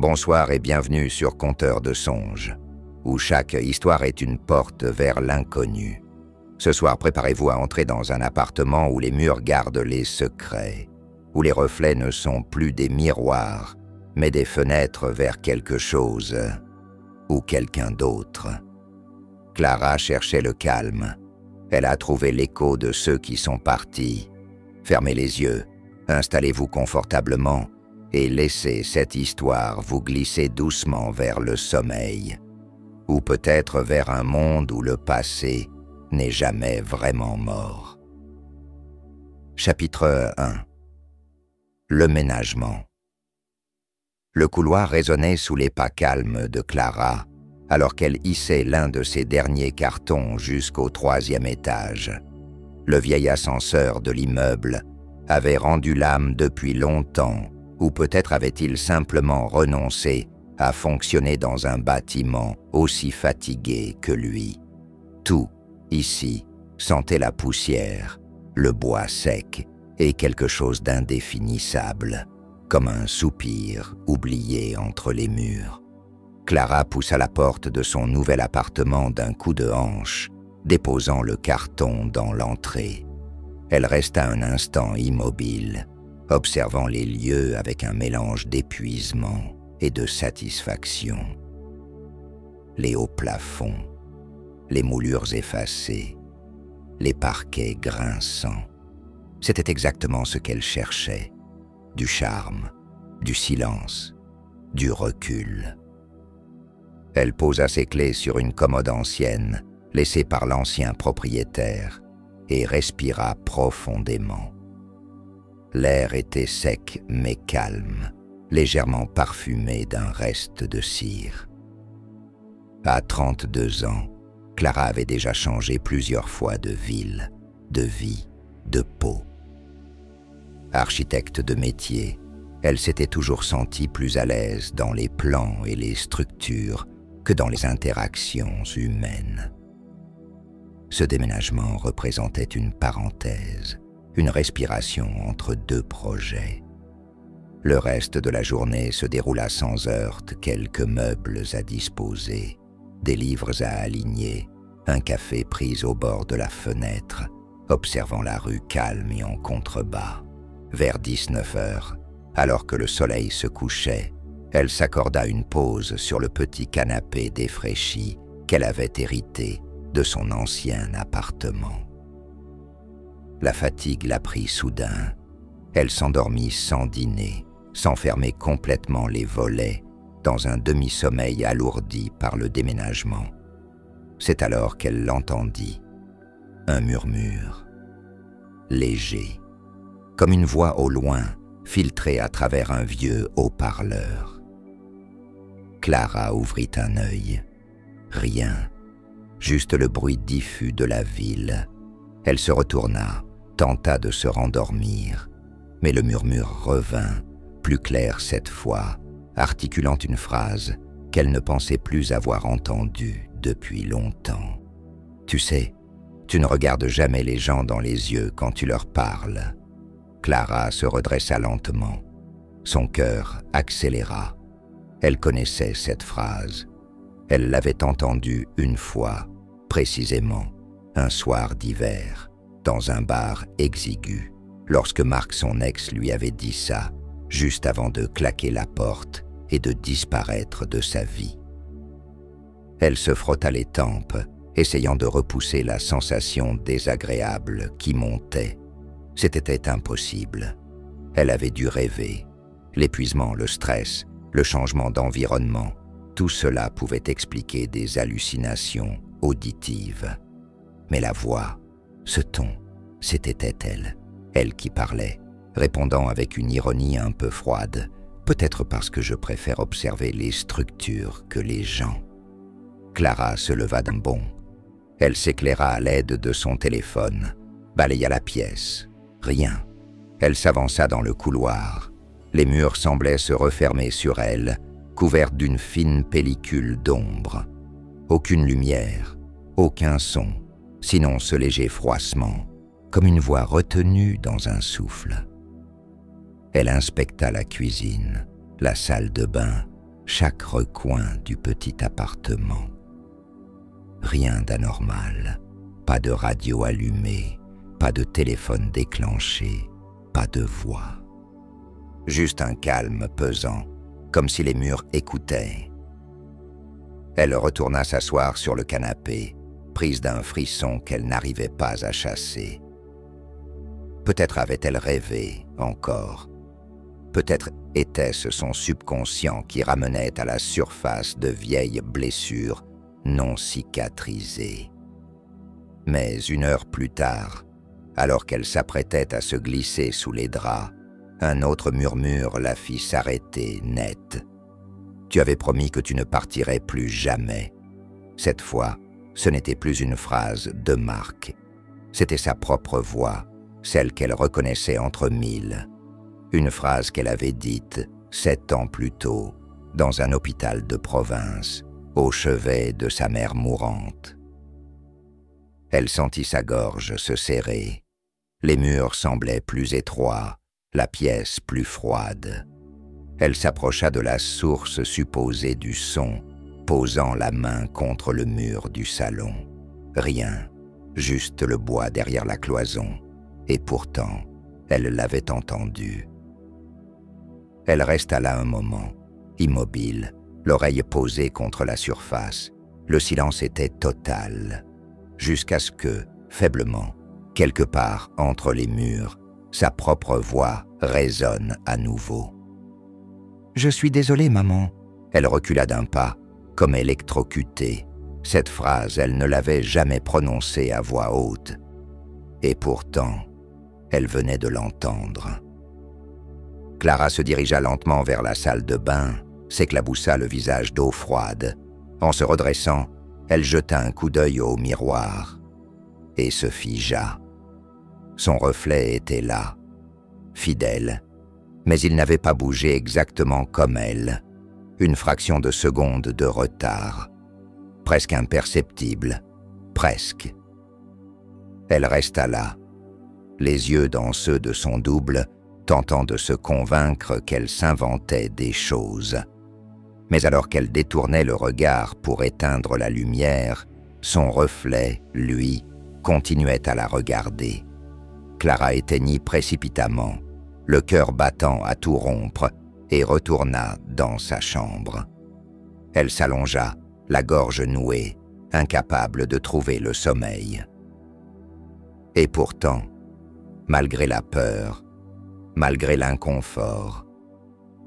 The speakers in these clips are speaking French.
Bonsoir et bienvenue sur Conteur de songes, où chaque histoire est une porte vers l'inconnu. Ce soir, préparez-vous à entrer dans un appartement où les murs gardent les secrets, où les reflets ne sont plus des miroirs, mais des fenêtres vers quelque chose ou quelqu'un d'autre. Clara cherchait le calme. Elle a trouvé l'écho de ceux qui sont partis. Fermez les yeux, installez-vous confortablement et laissez cette histoire vous glisser doucement vers le sommeil, ou peut-être vers un monde où le passé n'est jamais vraiment mort. Chapitre 1. Le ménagement. Le couloir résonnait sous les pas calmes de Clara, alors qu'elle hissait l'un de ses derniers cartons jusqu'au 3e étage. Le vieil ascenseur de l'immeuble avait rendu l'âme depuis longtemps, ou peut-être avait-il simplement renoncé à fonctionner dans un bâtiment aussi fatigué que lui. Tout, ici, sentait la poussière, le bois sec et quelque chose d'indéfinissable, comme un soupir oublié entre les murs. Clara poussa la porte de son nouvel appartement d'un coup de hanche, déposant le carton dans l'entrée. Elle resta un instant immobile, observant les lieux avec un mélange d'épuisement et de satisfaction. Les hauts plafonds, les moulures effacées, les parquets grinçants. C'était exactement ce qu'elle cherchait. Du charme, du silence, du recul. Elle posa ses clés sur une commode ancienne, laissée par l'ancien propriétaire, et respira profondément. L'air était sec mais calme, légèrement parfumé d'un reste de cire. À 32 ans, Clara avait déjà changé plusieurs fois de ville, de vie, de peau. Architecte de métier, elle s'était toujours sentie plus à l'aise dans les plans et les structures que dans les interactions humaines. Ce déménagement représentait une parenthèse, une respiration entre deux projets. Le reste de la journée se déroula sans heurts, quelques meubles à disposer, des livres à aligner, un café pris au bord de la fenêtre, observant la rue calme et en contrebas. Vers 19 heures, alors que le soleil se couchait, elle s'accorda une pause sur le petit canapé défraîchi qu'elle avait hérité de son ancien appartement. La fatigue la prit soudain. Elle s'endormit sans dîner, sans fermer complètement les volets, dans un demi-sommeil alourdi par le déménagement. C'est alors qu'elle l'entendit. Un murmure, léger, comme une voix au loin, filtrée à travers un vieux haut-parleur. Clara ouvrit un œil. Rien, juste le bruit diffus de la ville. Elle se retourna, tenta de se rendormir, mais le murmure revint, plus clair cette fois, articulant une phrase qu'elle ne pensait plus avoir entendue depuis longtemps. « Tu sais, tu ne regardes jamais les gens dans les yeux quand tu leur parles. » Clara se redressa lentement. Son cœur accéléra. Elle connaissait cette phrase. Elle l'avait entendue une fois, précisément, un soir d'hiver, dans un bar exigu, lorsque Marc, son ex, lui avait dit ça, juste avant de claquer la porte et de disparaître de sa vie. Elle se frotta les tempes, essayant de repousser la sensation désagréable qui montait. C'était impossible. Elle avait dû rêver. L'épuisement, le stress, le changement d'environnement, tout cela pouvait expliquer des hallucinations auditives. Mais la voix, ce ton, c'était elle, elle qui parlait, répondant avec une ironie un peu froide, peut-être parce que je préfère observer les structures que les gens. Clara se leva d'un bond. Elle s'éclaira à l'aide de son téléphone, balaya la pièce. Rien. Elle s'avança dans le couloir. Les murs semblaient se refermer sur elle, couverts d'une fine pellicule d'ombre. Aucune lumière, aucun son, sinon ce léger froissement, comme une voix retenue dans un souffle. Elle inspecta la cuisine, la salle de bain, chaque recoin du petit appartement. Rien d'anormal, pas de radio allumée, pas de téléphone déclenché, pas de voix. Juste un calme pesant, comme si les murs écoutaient. Elle retourna s'asseoir sur le canapé, prise d'un frisson qu'elle n'arrivait pas à chasser. Peut-être avait-elle rêvé, encore. Peut-être était-ce son subconscient qui ramenait à la surface de vieilles blessures non cicatrisées. Mais 1 heure plus tard, alors qu'elle s'apprêtait à se glisser sous les draps, un autre murmure la fit s'arrêter net. « Tu avais promis que tu ne partirais plus jamais. » Cette fois, ce n'était plus une phrase de Marc. C'était sa propre voix, celle qu'elle reconnaissait entre mille. Une phrase qu'elle avait dite 7 ans plus tôt, dans un hôpital de province, au chevet de sa mère mourante. Elle sentit sa gorge se serrer. Les murs semblaient plus étroits, la pièce plus froide. Elle s'approcha de la source supposée du son, posant la main contre le mur du salon. Rien, juste le bois derrière la cloison, et pourtant, elle l'avait entendu. Elle resta là un moment, immobile, l'oreille posée contre la surface. Le silence était total, jusqu'à ce que, faiblement, quelque part entre les murs, sa propre voix résonne à nouveau. « Je suis désolée, maman. » Elle recula d'un pas, comme électrocutée. Cette phrase, elle ne l'avait jamais prononcée à voix haute. Et pourtant, elle venait de l'entendre. Clara se dirigea lentement vers la salle de bain, s'éclaboussa le visage d'eau froide. En se redressant, elle jeta un coup d'œil au miroir et se figea. Son reflet était là, fidèle, mais il n'avait pas bougé exactement comme elle. Une fraction de seconde de retard, presque imperceptible, presque. Elle resta là, les yeux dans ceux de son double, tentant de se convaincre qu'elle s'inventait des choses. Mais alors qu'elle détournait le regard pour éteindre la lumière, son reflet, lui, continuait à la regarder. Clara éteignit précipitamment, le cœur battant à tout rompre, et retourna dans sa chambre. Elle s'allongea, la gorge nouée, incapable de trouver le sommeil. Et pourtant, malgré la peur, malgré l'inconfort,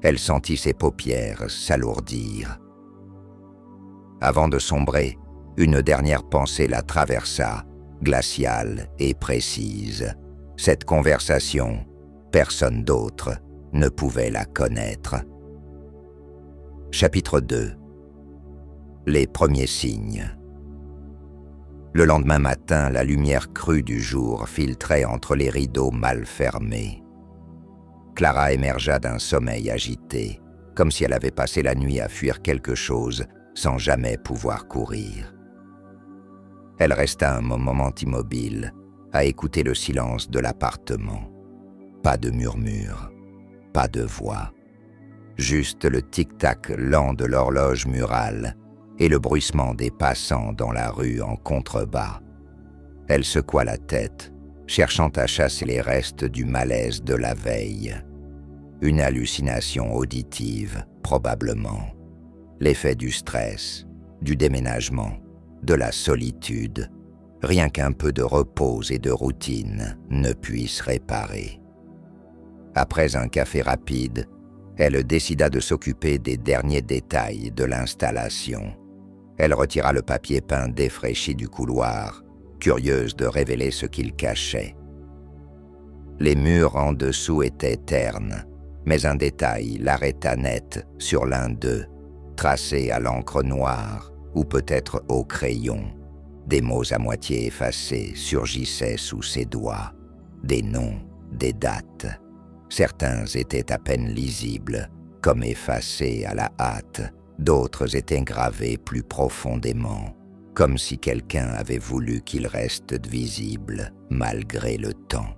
elle sentit ses paupières s'alourdir. Avant de sombrer, une dernière pensée la traversa, glaciale et précise. Cette conversation, personne d'autre ne pouvait la connaître. Chapitre 2. Les premiers signes. Le lendemain matin, la lumière crue du jour filtrait entre les rideaux mal fermés. Clara émergea d'un sommeil agité, comme si elle avait passé la nuit à fuir quelque chose sans jamais pouvoir courir. Elle resta un moment immobile, à écouter le silence de l'appartement. Pas de murmure, pas de voix. Juste le tic-tac lent de l'horloge murale et le bruissement des passants dans la rue en contrebas. Elle secoua la tête, cherchant à chasser les restes du malaise de la veille. Une hallucination auditive, probablement. L'effet du stress, du déménagement, de la solitude. Rien qu'un peu de repos et de routine ne puisse réparer. Après un café rapide, elle décida de s'occuper des derniers détails de l'installation. Elle retira le papier peint défraîchi du couloir, curieuse de révéler ce qu'il cachait. Les murs en dessous étaient ternes, mais un détail l'arrêta net sur l'un d'eux, tracé à l'encre noire ou peut-être au crayon. Des mots à moitié effacés surgissaient sous ses doigts, des noms, des dates. Certains étaient à peine lisibles, comme effacés à la hâte, d'autres étaient gravés plus profondément, comme si quelqu'un avait voulu qu'ils restent visibles malgré le temps.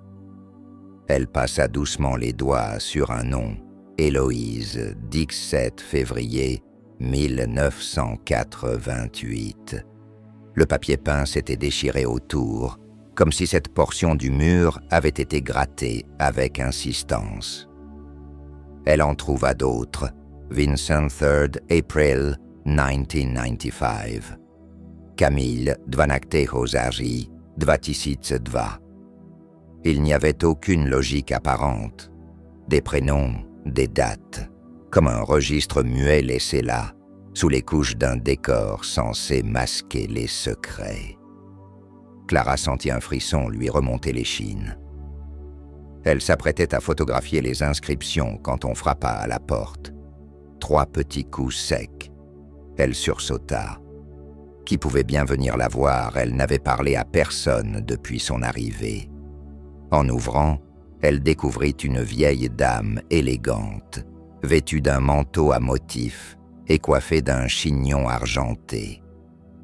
Elle passa doucement les doigts sur un nom, Héloïse, 17 février 1988. Le papier peint s'était déchiré autour, comme si cette portion du mur avait été grattée avec insistance. Elle en trouva d'autres. Vincent 3rd April 1995. Kamil 12. září 2002. Il n'y avait aucune logique apparente. Des prénoms, des dates, comme un registre muet laissé là, sous les couches d'un décor censé masquer les secrets. Clara sentit un frisson lui remonter l'échine. Elle s'apprêtait à photographier les inscriptions quand on frappa à la porte. 3 petits coups secs. Elle sursauta. Qui pouvait bien venir la voir? Elle n'avait parlé à personne depuis son arrivée. En ouvrant, elle découvrit une vieille dame élégante, vêtue d'un manteau à motifs et coiffée d'un chignon argenté.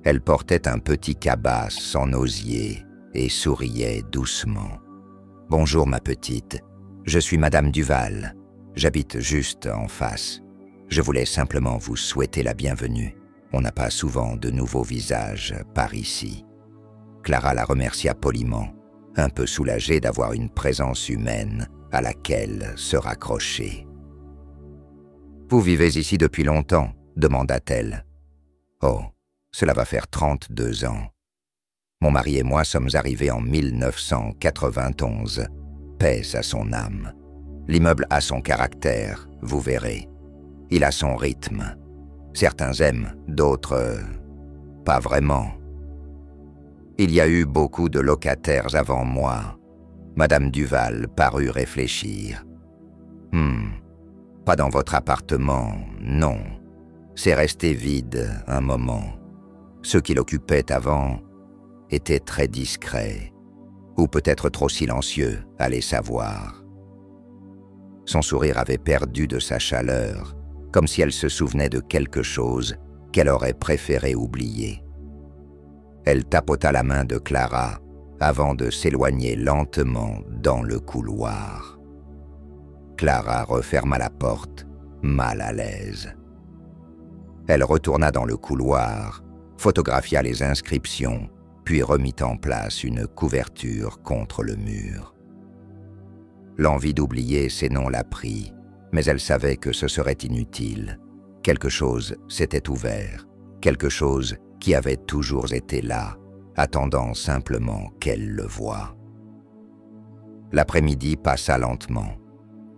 Elle portait un petit cabas en osier et souriait doucement. « Bonjour ma petite, je suis Madame Duval. J'habite juste en face. Je voulais simplement vous souhaiter la bienvenue. On n'a pas souvent de nouveaux visages par ici. » Clara la remercia poliment, un peu soulagée d'avoir une présence humaine à laquelle se raccrocher. « Vous vivez ici depuis longtemps ?» demanda-t-elle. « Oh, cela va faire 32 ans. Mon mari et moi sommes arrivés en 1991. Paix à son âme. L'immeuble a son caractère, vous verrez. Il a son rythme. Certains aiment, d'autres... pas vraiment. Il y a eu beaucoup de locataires avant moi. » Madame Duval parut réfléchir. Pas dans votre appartement, non. C'est resté vide un moment. Ceux qui l'occupaient avant étaient très discrets, ou peut-être trop silencieux, allez savoir. » Son sourire avait perdu de sa chaleur, comme si elle se souvenait de quelque chose qu'elle aurait préféré oublier. Elle tapota la main de Clara avant de s'éloigner lentement dans le couloir. Clara referma la porte, mal à l'aise. Elle retourna dans le couloir, photographia les inscriptions, puis remit en place une couverture contre le mur. L'envie d'oublier ces noms la prit, mais elle savait que ce serait inutile. Quelque chose s'était ouvert, quelque chose qui avait toujours été là, attendant simplement qu'elle le voie. L'après-midi passa lentement.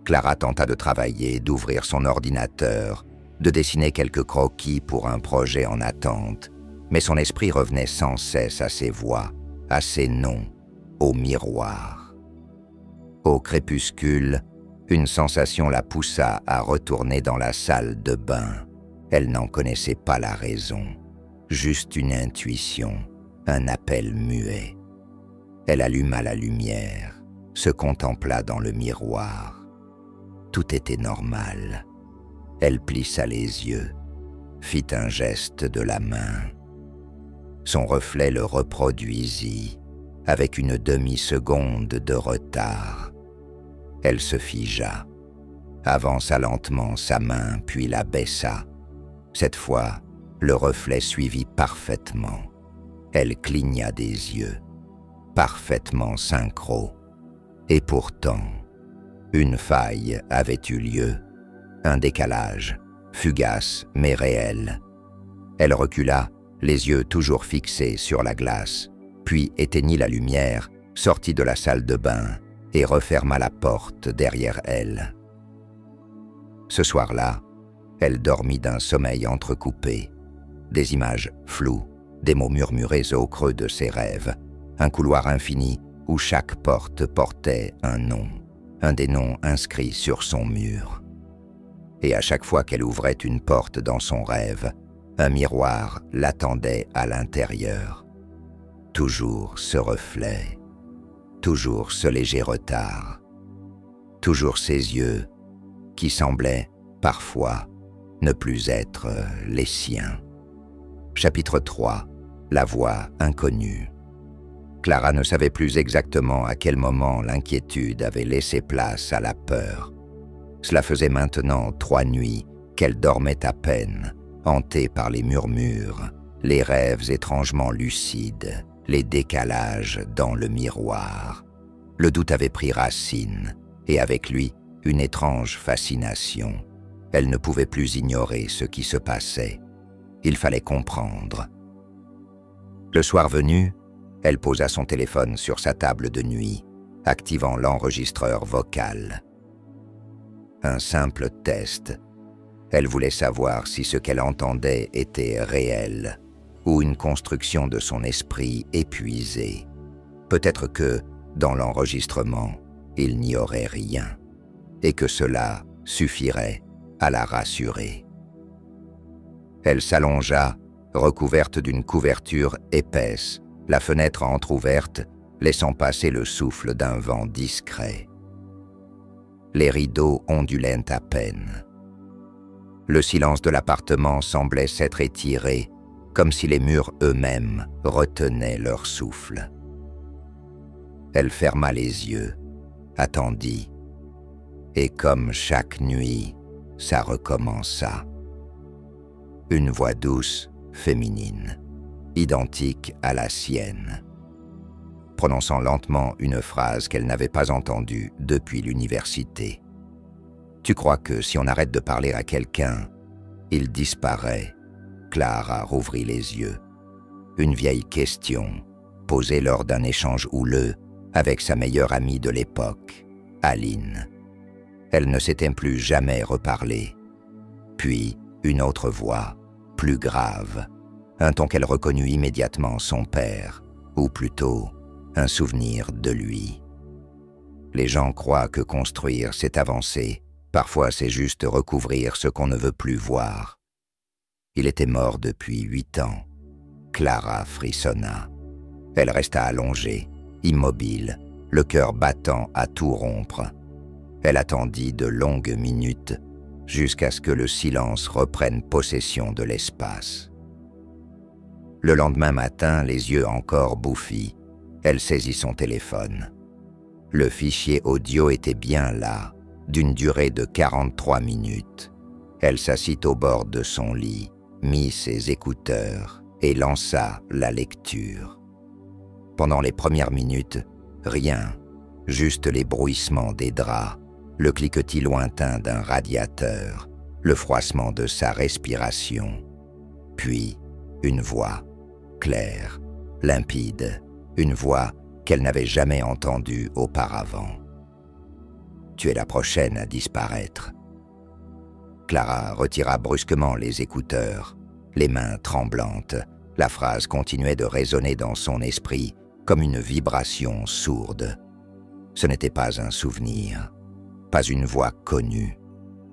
Clara tenta de travailler, d'ouvrir son ordinateur, de dessiner quelques croquis pour un projet en attente, mais son esprit revenait sans cesse à ses voix, à ses noms, au miroir. Au crépuscule, une sensation la poussa à retourner dans la salle de bain. Elle n'en connaissait pas la raison, juste une intuition, un appel muet. Elle alluma la lumière, se contempla dans le miroir. Tout était normal. Elle plissa les yeux, fit un geste de la main. Son reflet le reproduisit, avec une demi-seconde de retard. Elle se figea, avança lentement sa main, puis la baissa. Cette fois, le reflet suivit parfaitement. Elle cligna des yeux, parfaitement synchro. Et pourtant, une faille avait eu lieu, un décalage, fugace mais réel. Elle recula, les yeux toujours fixés sur la glace, puis éteignit la lumière, sortit de la salle de bain et referma la porte derrière elle. Ce soir-là, elle dormit d'un sommeil entrecoupé, des images floues, des mots murmurés au creux de ses rêves, un couloir infini où chaque porte portait un nom, un des noms inscrits sur son mur. Et à chaque fois qu'elle ouvrait une porte dans son rêve, un miroir l'attendait à l'intérieur. Toujours ce reflet, toujours ce léger retard, toujours ses yeux qui semblaient, parfois, ne plus être les siens. Chapitre 3. La voix inconnue. Clara ne savait plus exactement à quel moment l'inquiétude avait laissé place à la peur. Cela faisait maintenant 3 nuits qu'elle dormait à peine, hanté par les murmures, les rêves étrangement lucides, les décalages dans le miroir. Le doute avait pris racine, et avec lui, une étrange fascination. Elle ne pouvait plus ignorer ce qui se passait. Il fallait comprendre. Le soir venu, elle posa son téléphone sur sa table de nuit, activant l'enregistreur vocal. Un simple test. Elle voulait savoir si ce qu'elle entendait était réel ou une construction de son esprit épuisé. Peut-être que, dans l'enregistrement, il n'y aurait rien, et que cela suffirait à la rassurer. Elle s'allongea, recouverte d'une couverture épaisse, la fenêtre entr'ouverte, laissant passer le souffle d'un vent discret. Les rideaux ondulaient à peine. Le silence de l'appartement semblait s'être étiré, comme si les murs eux-mêmes retenaient leur souffle. Elle ferma les yeux, attendit, et comme chaque nuit, ça recommença. Une voix douce, féminine, identique à la sienne, prononçant lentement une phrase qu'elle n'avait pas entendue depuis l'université. « Tu crois que si on arrête de parler à quelqu'un, il disparaît ?» Clara rouvrit les yeux. Une vieille question, posée lors d'un échange houleux avec sa meilleure amie de l'époque, Aline. Elle ne s'était plus jamais reparlée. Puis, une autre voix, plus grave, un ton qu'elle reconnut immédiatement son père, ou plutôt, un souvenir de lui. Les gens croient que construire, c'est avancer. Parfois, c'est juste recouvrir ce qu'on ne veut plus voir. Il était mort depuis 8 ans. Clara frissonna. Elle resta allongée, immobile, le cœur battant à tout rompre. Elle attendit de longues minutes jusqu'à ce que le silence reprenne possession de l'espace. Le lendemain matin, les yeux encore bouffis, elle saisit son téléphone. Le fichier audio était bien là, d'une durée de 43 minutes. Elle s'assit au bord de son lit, mit ses écouteurs et lança la lecture. Pendant les premières minutes, rien, juste les bruissements des draps, le cliquetis lointain d'un radiateur, le froissement de sa respiration. Puis, une voix, claire, limpide, une voix qu'elle n'avait jamais entendue auparavant. « Tu es la prochaine à disparaître. » Clara retira brusquement les écouteurs, les mains tremblantes. La phrase continuait de résonner dans son esprit comme une vibration sourde. Ce n'était pas un souvenir, pas une voix connue.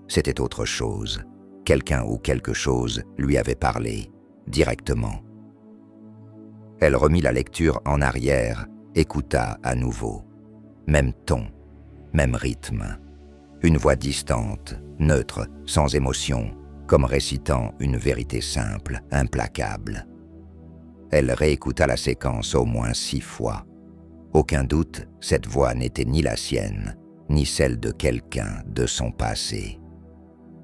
C'était autre chose. Quelqu'un ou quelque chose lui avait parlé, directement. Elle remit la lecture en arrière, écouta à nouveau. Même ton, même rythme. Une voix distante, neutre, sans émotion, comme récitant une vérité simple, implacable. Elle réécouta la séquence au moins 6 fois. Aucun doute, cette voix n'était ni la sienne, ni celle de quelqu'un de son passé.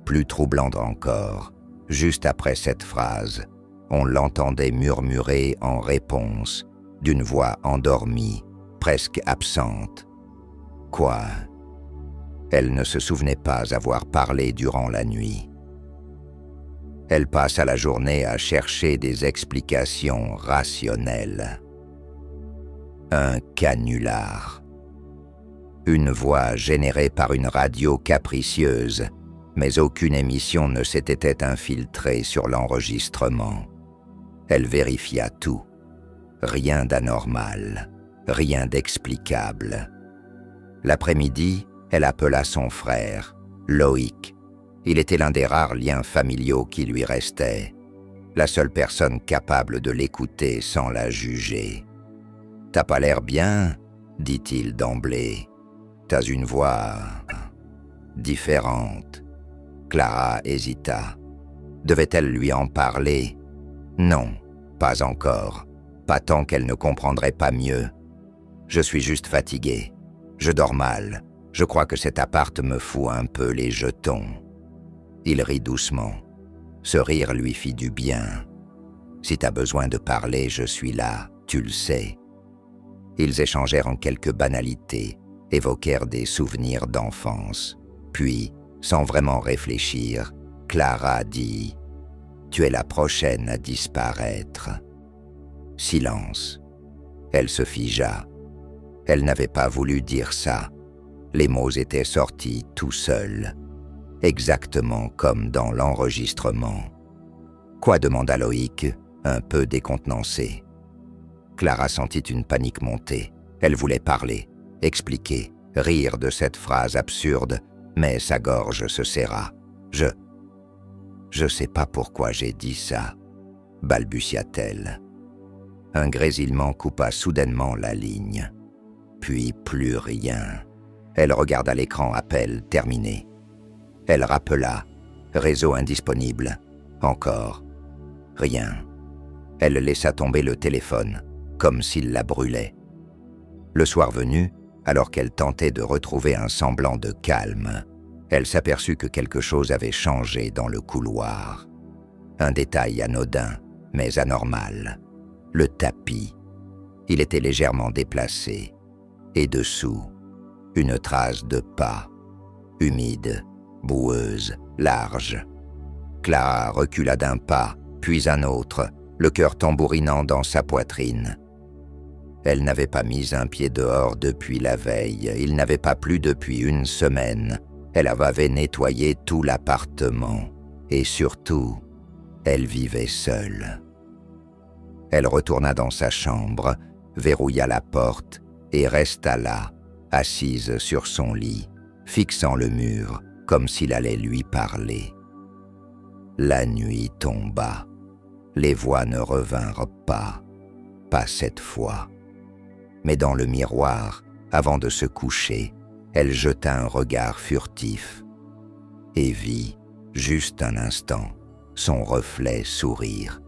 Plus troublante encore, juste après cette phrase, on l'entendait murmurer en réponse, d'une voix endormie, presque absente. Quoi ? Elle ne se souvenait pas avoir parlé durant la nuit. Elle passa la journée à chercher des explications rationnelles. Un canular. Une voix générée par une radio capricieuse, mais aucune émission ne s'était infiltrée sur l'enregistrement. Elle vérifia tout. Rien d'anormal, rien d'explicable. L'après-midi, elle appela son frère, Loïc. Il était l'un des rares liens familiaux qui lui restaient, la seule personne capable de l'écouter sans la juger. « T'as pas l'air bien ?» dit-il d'emblée. « T'as une voix différente. » Clara hésita. Devait-elle lui en parler? Non, pas encore. Pas tant qu'elle ne comprendrait pas mieux. « Je suis juste fatigué. Je dors mal. Je crois que cet appart me fout un peu les jetons. » Il rit doucement. Ce rire lui fit du bien. « Si t'as besoin de parler, je suis là, tu le sais. » Ils échangèrent en quelques banalités, évoquèrent des souvenirs d'enfance. Puis, sans vraiment réfléchir, Clara dit « Tu es la prochaine à disparaître. » Silence. Elle se figea. Elle n'avait pas voulu dire ça. Les mots étaient sortis tout seuls, exactement comme dans l'enregistrement. « Quoi ?» demanda Loïc, un peu décontenancé. Clara sentit une panique monter. Elle voulait parler, expliquer, rire de cette phrase absurde, mais sa gorge se serra. « Je sais pas pourquoi j'ai dit ça, » balbutia-t-elle. Un grésillement coupa soudainement la ligne. Puis plus rien. Elle regarda l'écran appel terminé. Elle rappela. Réseau indisponible. Encore. Rien. Elle laissa tomber le téléphone, comme s'il la brûlait. Le soir venu, alors qu'elle tentait de retrouver un semblant de calme, elle s'aperçut que quelque chose avait changé dans le couloir. Un détail anodin, mais anormal. Le tapis. Il était légèrement déplacé. Et dessous, une trace de pas. Humide, boueuse, large. Clara recula d'un pas, puis un autre, le cœur tambourinant dans sa poitrine. Elle n'avait pas mis un pied dehors depuis la veille, il n'avait pas plu depuis une semaine. Elle avait nettoyé tout l'appartement. Et surtout, elle vivait seule. Elle retourna dans sa chambre, verrouilla la porte et resta là, assise sur son lit, fixant le mur comme s'il allait lui parler. La nuit tomba. Les voix ne revinrent pas cette fois. Mais dans le miroir, avant de se coucher, elle jeta un regard furtif et vit, juste un instant, son reflet sourire.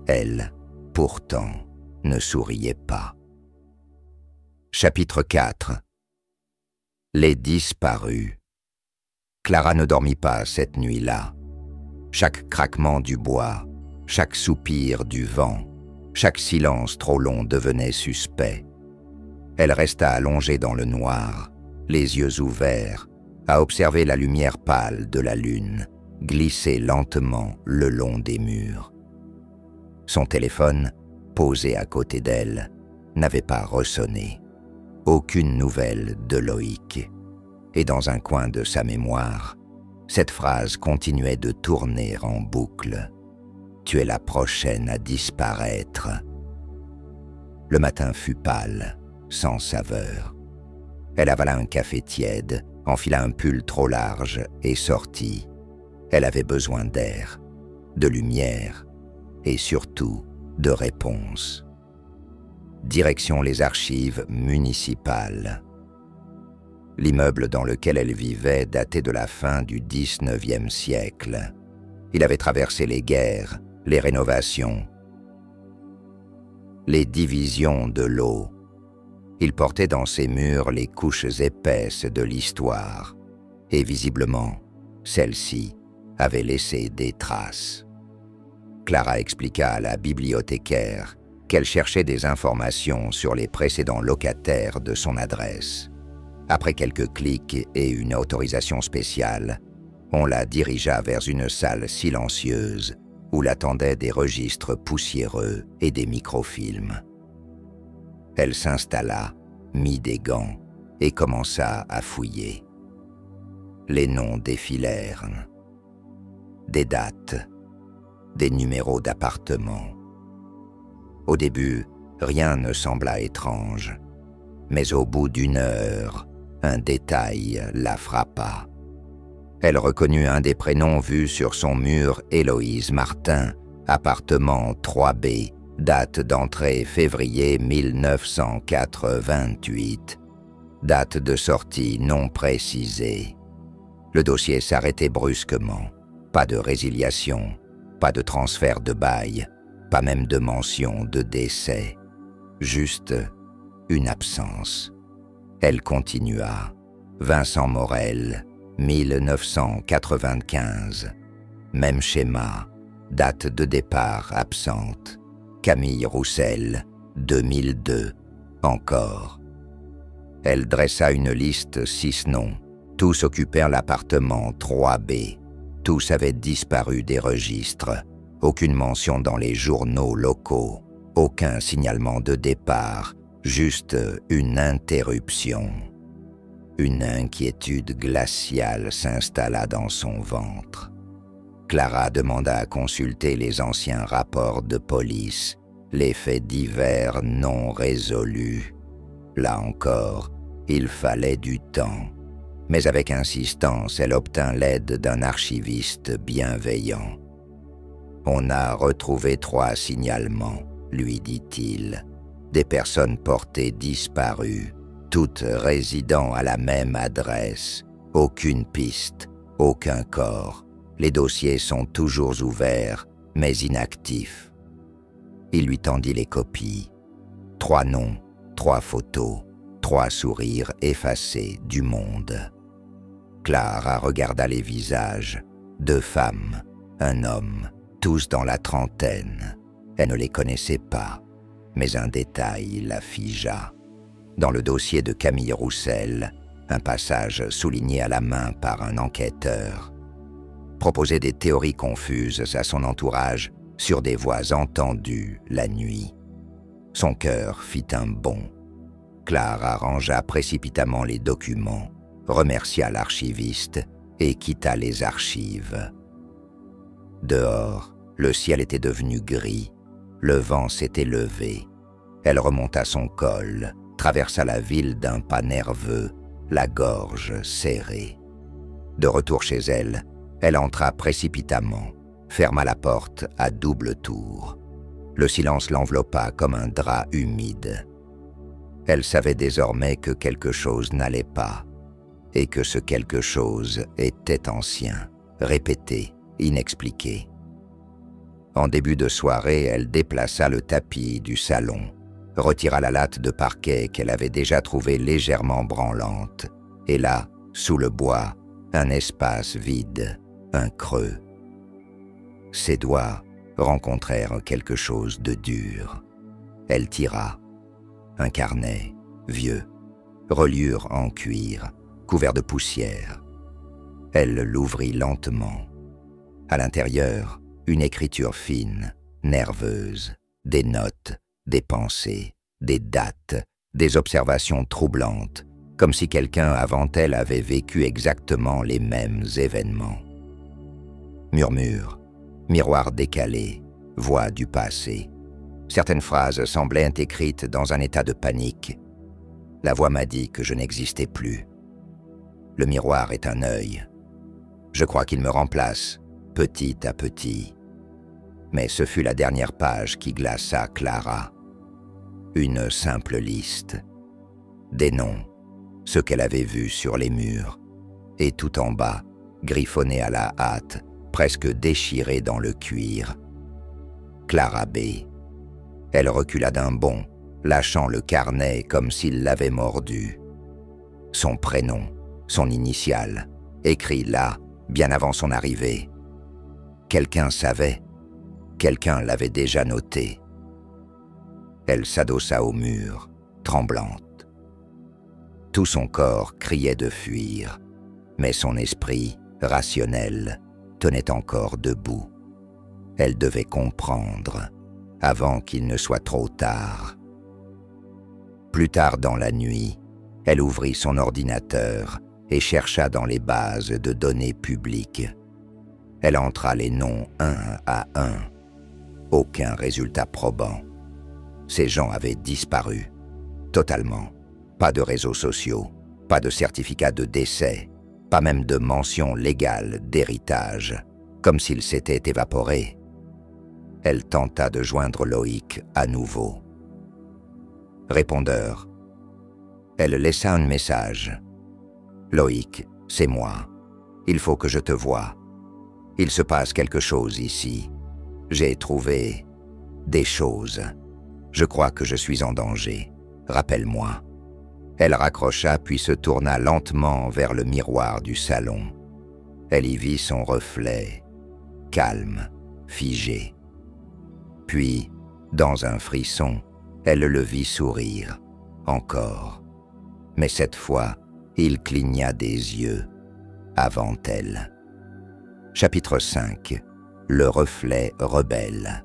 Elle, pourtant, ne souriait pas. Chapitre 4. Les disparus. Clara ne dormit pas cette nuit-là. Chaque craquement du bois, chaque soupir du vent, chaque silence trop long devenait suspect. Elle resta allongée dans le noir, les yeux ouverts, à observer la lumière pâle de la lune glisser lentement le long des murs. Son téléphone, posé à côté d'elle, n'avait pas ressonné. Aucune nouvelle de Loïc. Et dans un coin de sa mémoire, cette phrase continuait de tourner en boucle. « Tu es la prochaine à disparaître. » Le matin fut pâle, sans saveur. Elle avala un café tiède, enfila un pull trop large et sortit. Elle avait besoin d'air, de lumière et surtout de réponses. Direction les archives municipales. L'immeuble dans lequel elle vivait datait de la fin du XIXe siècle. Il avait traversé les guerres, les rénovations, les divisions de l'eau. Il portait dans ses murs les couches épaisses de l'histoire. Et visiblement, celle-ci avait laissé des traces. Clara expliqua à la bibliothécaire qu'elle cherchait des informations sur les précédents locataires de son adresse. Après quelques clics et une autorisation spéciale, on la dirigea vers une salle silencieuse où l'attendaient des registres poussiéreux et des microfilms. Elle s'installa, mit des gants et commença à fouiller. Les noms défilèrent. Des dates, des numéros d'appartements. Au début, rien ne sembla étrange, mais au bout d'une heure, un détail la frappa. Elle reconnut un des prénoms vus sur son mur, Héloïse Martin, appartement 3B, date d'entrée février 1988, date de sortie non précisée. Le dossier s'arrêtait brusquement. Pas de résiliation, pas de transfert de bail, pas même de mention de décès. Juste une absence. Elle continua. Vincent Morel, 1995. Même schéma, date de départ absente. Camille Roussel, 2002, encore. Elle dressa une liste 6 noms. Tous occupèrent l'appartement 3B. Tous avaient disparu des registres. Aucune mention dans les journaux locaux. Aucun signalement de départ. Juste une interruption. Une inquiétude glaciale s'installa dans son ventre. Clara demanda à consulter les anciens rapports de police, les faits divers non résolus. Là encore, il fallait du temps. Mais avec insistance, elle obtint l'aide d'un archiviste bienveillant. « On a retrouvé 3 signalements, lui dit-il. Des personnes portées disparues, toutes résidant à la même adresse. Aucune piste, aucun corps. Les dossiers sont toujours ouverts, mais inactifs. » Il lui tendit les copies. 3 noms, 3 photos, 3 sourires effacés du monde. Clara regarda les visages. 2 femmes, un homme, tous dans la trentaine. Elle ne les connaissait pas, mais un détail la figea. Dans le dossier de Camille Roussel, un passage souligné à la main par un enquêteur proposait des théories confuses à son entourage sur des voix entendues la nuit. Son cœur fit un bond. Clara rangea précipitamment les documents, remercia l'archiviste et quitta les archives. Dehors, le ciel était devenu gris, le vent s'était levé. Elle remonta son col, traversa la ville d'un pas nerveux, la gorge serrée. De retour chez elle, elle entra précipitamment, ferma la porte à double tour. Le silence l'enveloppa comme un drap humide. Elle savait désormais que quelque chose n'allait pas, et que ce quelque chose était ancien, répété, inexpliqué. En début de soirée, elle déplaça le tapis du salon, retira la latte de parquet qu'elle avait déjà trouvée légèrement branlante, et là, sous le bois, un espace vide, un creux. Ses doigts rencontrèrent quelque chose de dur. Elle tira. Un carnet, vieux, reliure en cuir, couvert de poussière. Elle l'ouvrit lentement. À l'intérieur, une écriture fine, nerveuse, des notes, des pensées, des dates, des observations troublantes, comme si quelqu'un avant elle avait vécu exactement les mêmes événements. Murmures, miroirs décalés, voix du passé. Certaines phrases semblaient être écrites dans un état de panique. La voix m'a dit que je n'existais plus. Le miroir est un œil. Je crois qu'il me remplace, petit à petit. Mais ce fut la dernière page qui glaça Clara. Une simple liste. Des noms, ce qu'elle avait vu sur les murs. Et tout en bas, griffonné à la hâte, presque déchiré dans le cuir. Clara B. Elle recula d'un bond, lâchant le carnet comme s'il l'avait mordu. Son prénom, son initiale, écrit là, bien avant son arrivée. Quelqu'un savait, quelqu'un l'avait déjà noté. Elle s'adossa au mur, tremblante. Tout son corps criait de fuir, mais son esprit, rationnel, tenait encore debout. Elle devait comprendre, avant qu'il ne soit trop tard. Plus tard dans la nuit, elle ouvrit son ordinateur et chercha dans les bases de données publiques. Elle entra les noms un à un. Aucun résultat probant. Ces gens avaient disparu, totalement. Pas de réseaux sociaux, pas de certificat de décès, pas même de mention légale d'héritage, comme s'ils s'étaient évaporés. Elle tenta de joindre Loïc à nouveau. Répondeur. Elle laissa un message. « Loïc, c'est moi. Il faut que je te voie. Il se passe quelque chose ici. J'ai trouvé des choses. Je crois que je suis en danger. Rappelle-moi. » Elle raccrocha puis se tourna lentement vers le miroir du salon. Elle y vit son reflet. calme, figé. Puis, dans un frisson, elle le vit sourire, encore. Mais cette fois, il cligna des yeux, avant elle. Chapitre 5. Le reflet rebelle.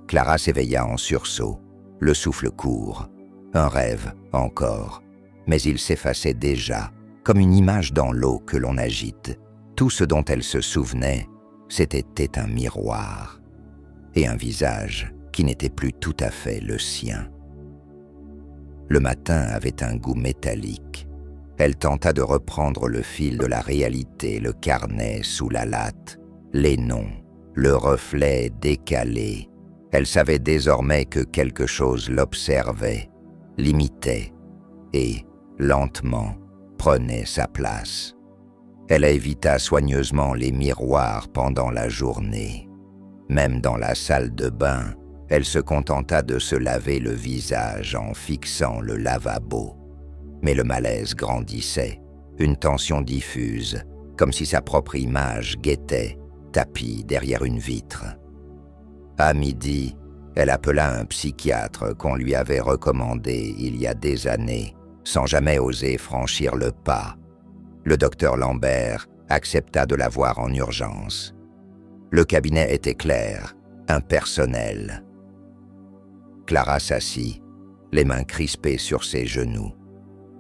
Clara s'éveilla en sursaut, le souffle court, un rêve encore, mais il s'effaçait déjà, comme une image dans l'eau que l'on agite. Tout ce dont elle se souvenait, c'était un miroir, et un visage qui n'était plus tout à fait le sien. Le matin avait un goût métallique. Elle tenta de reprendre le fil de la réalité, le carnet sous la latte, les noms, le reflet décalé. Elle savait désormais que quelque chose l'observait, l'imitait et, lentement, prenait sa place. Elle évita soigneusement les miroirs pendant la journée. Même dans la salle de bain, elle se contenta de se laver le visage en fixant le lavabo. Mais le malaise grandissait, une tension diffuse, comme si sa propre image guettait, tapie derrière une vitre. À midi, elle appela un psychiatre qu'on lui avait recommandé il y a des années, sans jamais oser franchir le pas. Le docteur Lambert accepta de la voir en urgence. Le cabinet était clair, impersonnel. Clara s'assit, les mains crispées sur ses genoux.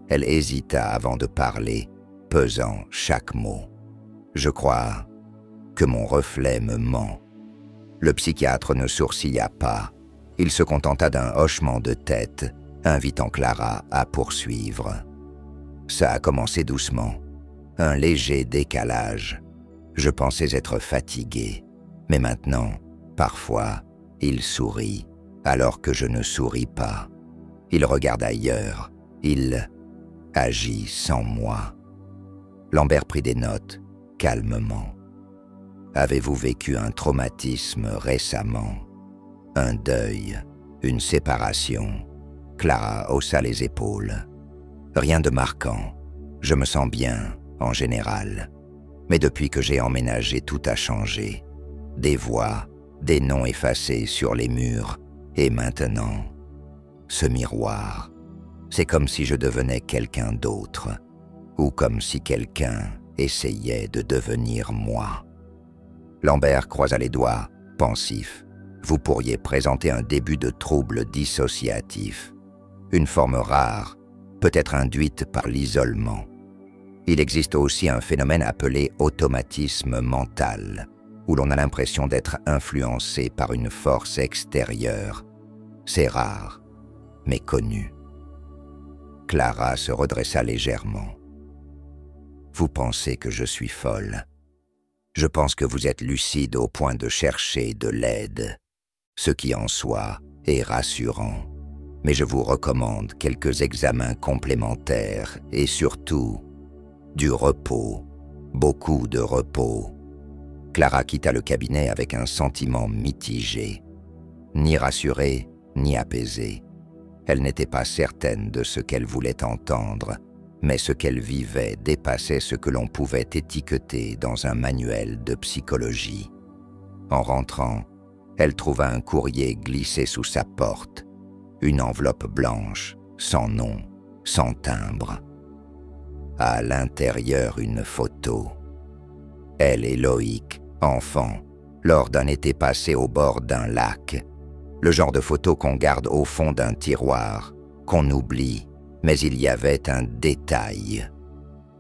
Elle hésita avant de parler, pesant chaque mot. « Je crois que mon reflet me ment. » Le psychiatre ne sourcilla pas. Il se contenta d'un hochement de tête, invitant Clara à poursuivre. Ça a commencé doucement. Un léger décalage. Je pensais être fatigué, mais maintenant, parfois, il sourit, alors que je ne souris pas. Il regarde ailleurs, il agit sans moi. Lambert prit des notes, calmement. Avez-vous vécu un traumatisme récemment? Un deuil, une séparation? Clara haussa les épaules. Rien de marquant. Je me sens bien, en général. Mais depuis que j'ai emménagé, tout a changé. Des voix, des noms effacés sur les murs. Et maintenant, ce miroir. C'est comme si je devenais quelqu'un d'autre. Ou comme si quelqu'un essayait de devenir moi. Lambert croisa les doigts, pensif. Vous pourriez présenter un début de trouble dissociatif. Une forme rare, peut-être induite par l'isolement. Il existe aussi un phénomène appelé automatisme mental, où l'on a l'impression d'être influencé par une force extérieure. C'est rare, mais connu. Clara se redressa légèrement. Vous pensez que je suis folle. Je pense que vous êtes lucide au point de chercher de l'aide, ce qui en soi est rassurant. Mais je vous recommande quelques examens complémentaires et surtout du repos, beaucoup de repos. Clara quitta le cabinet avec un sentiment mitigé, ni rassurée ni apaisée. Elle n'était pas certaine de ce qu'elle voulait entendre, mais ce qu'elle vivait dépassait ce que l'on pouvait étiqueter dans un manuel de psychologie. En rentrant, elle trouva un courrier glissé sous sa porte, une enveloppe blanche, sans nom, sans timbre. À l'intérieur, une photo. Elle et Loïc, enfants, lors d'un été passé au bord d'un lac. Le genre de photo qu'on garde au fond d'un tiroir, qu'on oublie, mais il y avait un détail.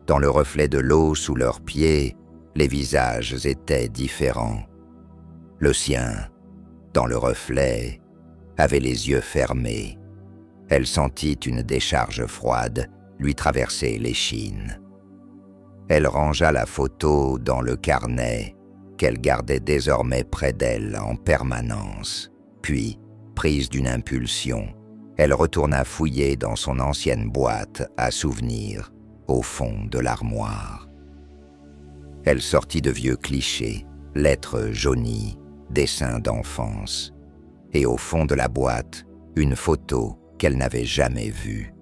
Dans le reflet de l'eau sous leurs pieds, les visages étaient différents. Le sien, dans le reflet, avait les yeux fermés. Elle sentit une décharge froide lui traverser l'échine. Elle rangea la photo dans le carnet qu'elle gardait désormais près d'elle en permanence. Puis, prise d'une impulsion, elle retourna fouiller dans son ancienne boîte à souvenirs, au fond de l'armoire. Elle sortit de vieux clichés, lettres jaunies, dessins d'enfance, et au fond de la boîte, une photo qu'elle n'avait jamais vue.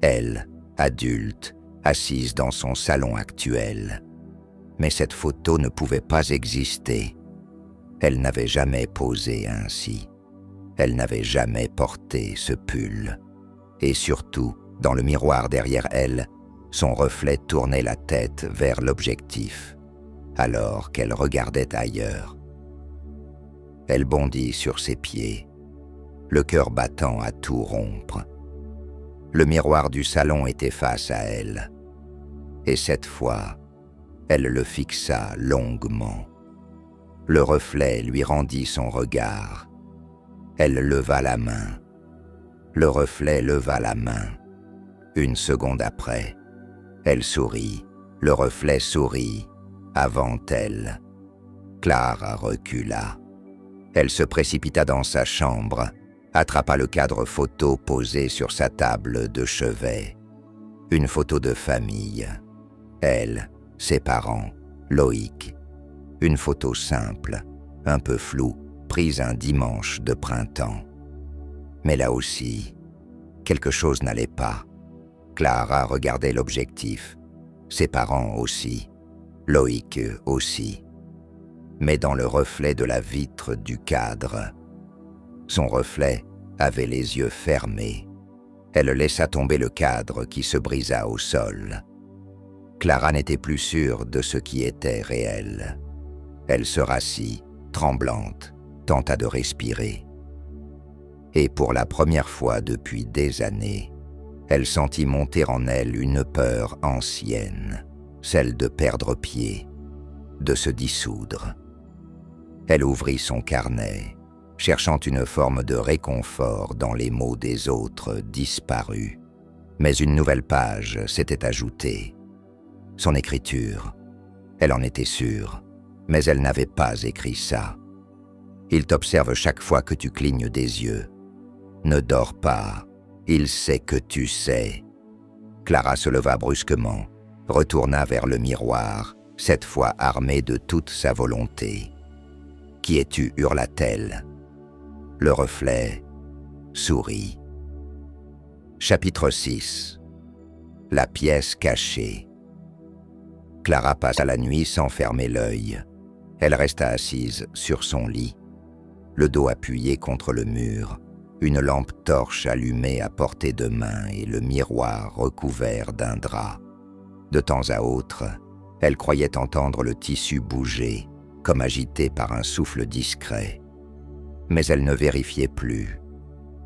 Elle, adulte, assise dans son salon actuel. Mais cette photo ne pouvait pas exister. Elle n'avait jamais posé ainsi. Elle n'avait jamais porté ce pull. Et surtout, dans le miroir derrière elle, son reflet tournait la tête vers l'objectif, alors qu'elle regardait ailleurs. Elle bondit sur ses pieds, le cœur battant à tout rompre. Le miroir du salon était face à elle, et cette fois, elle le fixa longuement. Le reflet lui rendit son regard. Elle leva la main. Le reflet leva la main. Une seconde après, elle sourit. Le reflet sourit. Avant elle, Clara recula. Elle se précipita dans sa chambre, attrapa le cadre photo posé sur sa table de chevet. Une photo de famille. Elle, ses parents, Loïc. Une photo simple, un peu floue, prise un dimanche de printemps. Mais là aussi, quelque chose n'allait pas. Clara regardait l'objectif, ses parents aussi, Loïc aussi. Mais dans le reflet de la vitre du cadre, son reflet avait les yeux fermés. Elle laissa tomber le cadre qui se brisa au sol. Clara n'était plus sûre de ce qui était réel. Elle se rassit, tremblante, tenta de respirer. Et pour la première fois depuis des années, elle sentit monter en elle une peur ancienne, celle de perdre pied, de se dissoudre. Elle ouvrit son carnet, cherchant une forme de réconfort dans les mots des autres disparus. Mais une nouvelle page s'était ajoutée. Son écriture, elle en était sûre, mais elle n'avait pas écrit ça. Il t'observe chaque fois que tu clignes des yeux. Ne dors pas, il sait que tu sais. Clara se leva brusquement, retourna vers le miroir, cette fois armée de toute sa volonté. « Qui es-tu » hurla-t-elle. Le reflet sourit. Chapitre 6. La pièce cachée. Clara passa la nuit sans fermer l'œil. Elle resta assise sur son lit, le dos appuyé contre le mur, une lampe torche allumée à portée de main et le miroir recouvert d'un drap. De temps à autre, elle croyait entendre le tissu bouger, comme agité par un souffle discret. Mais elle ne vérifiait plus.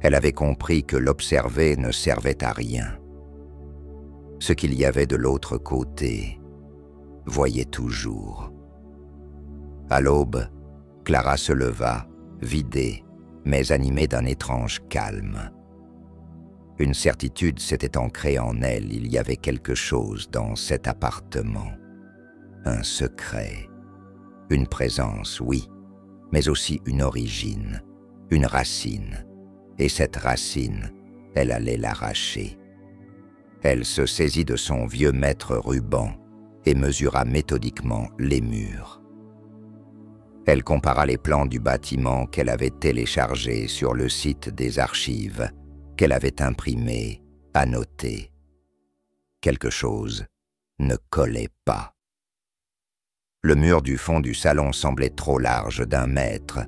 Elle avait compris que l'observer ne servait à rien. Ce qu'il y avait de l'autre côté voyait toujours. À l'aube, Clara se leva, vidée, mais animée d'un étrange calme. Une certitude s'était ancrée en elle, il y avait quelque chose dans cet appartement. Un secret. Une présence, oui, mais aussi une origine, une racine. Et cette racine, elle allait l'arracher. Elle se saisit de son vieux mètre ruban et mesura méthodiquement les murs. Elle compara les plans du bâtiment qu'elle avait téléchargés sur le site des archives, qu'elle avait imprimés, annotés. Quelque chose ne collait pas. Le mur du fond du salon semblait trop large d'1 mètre,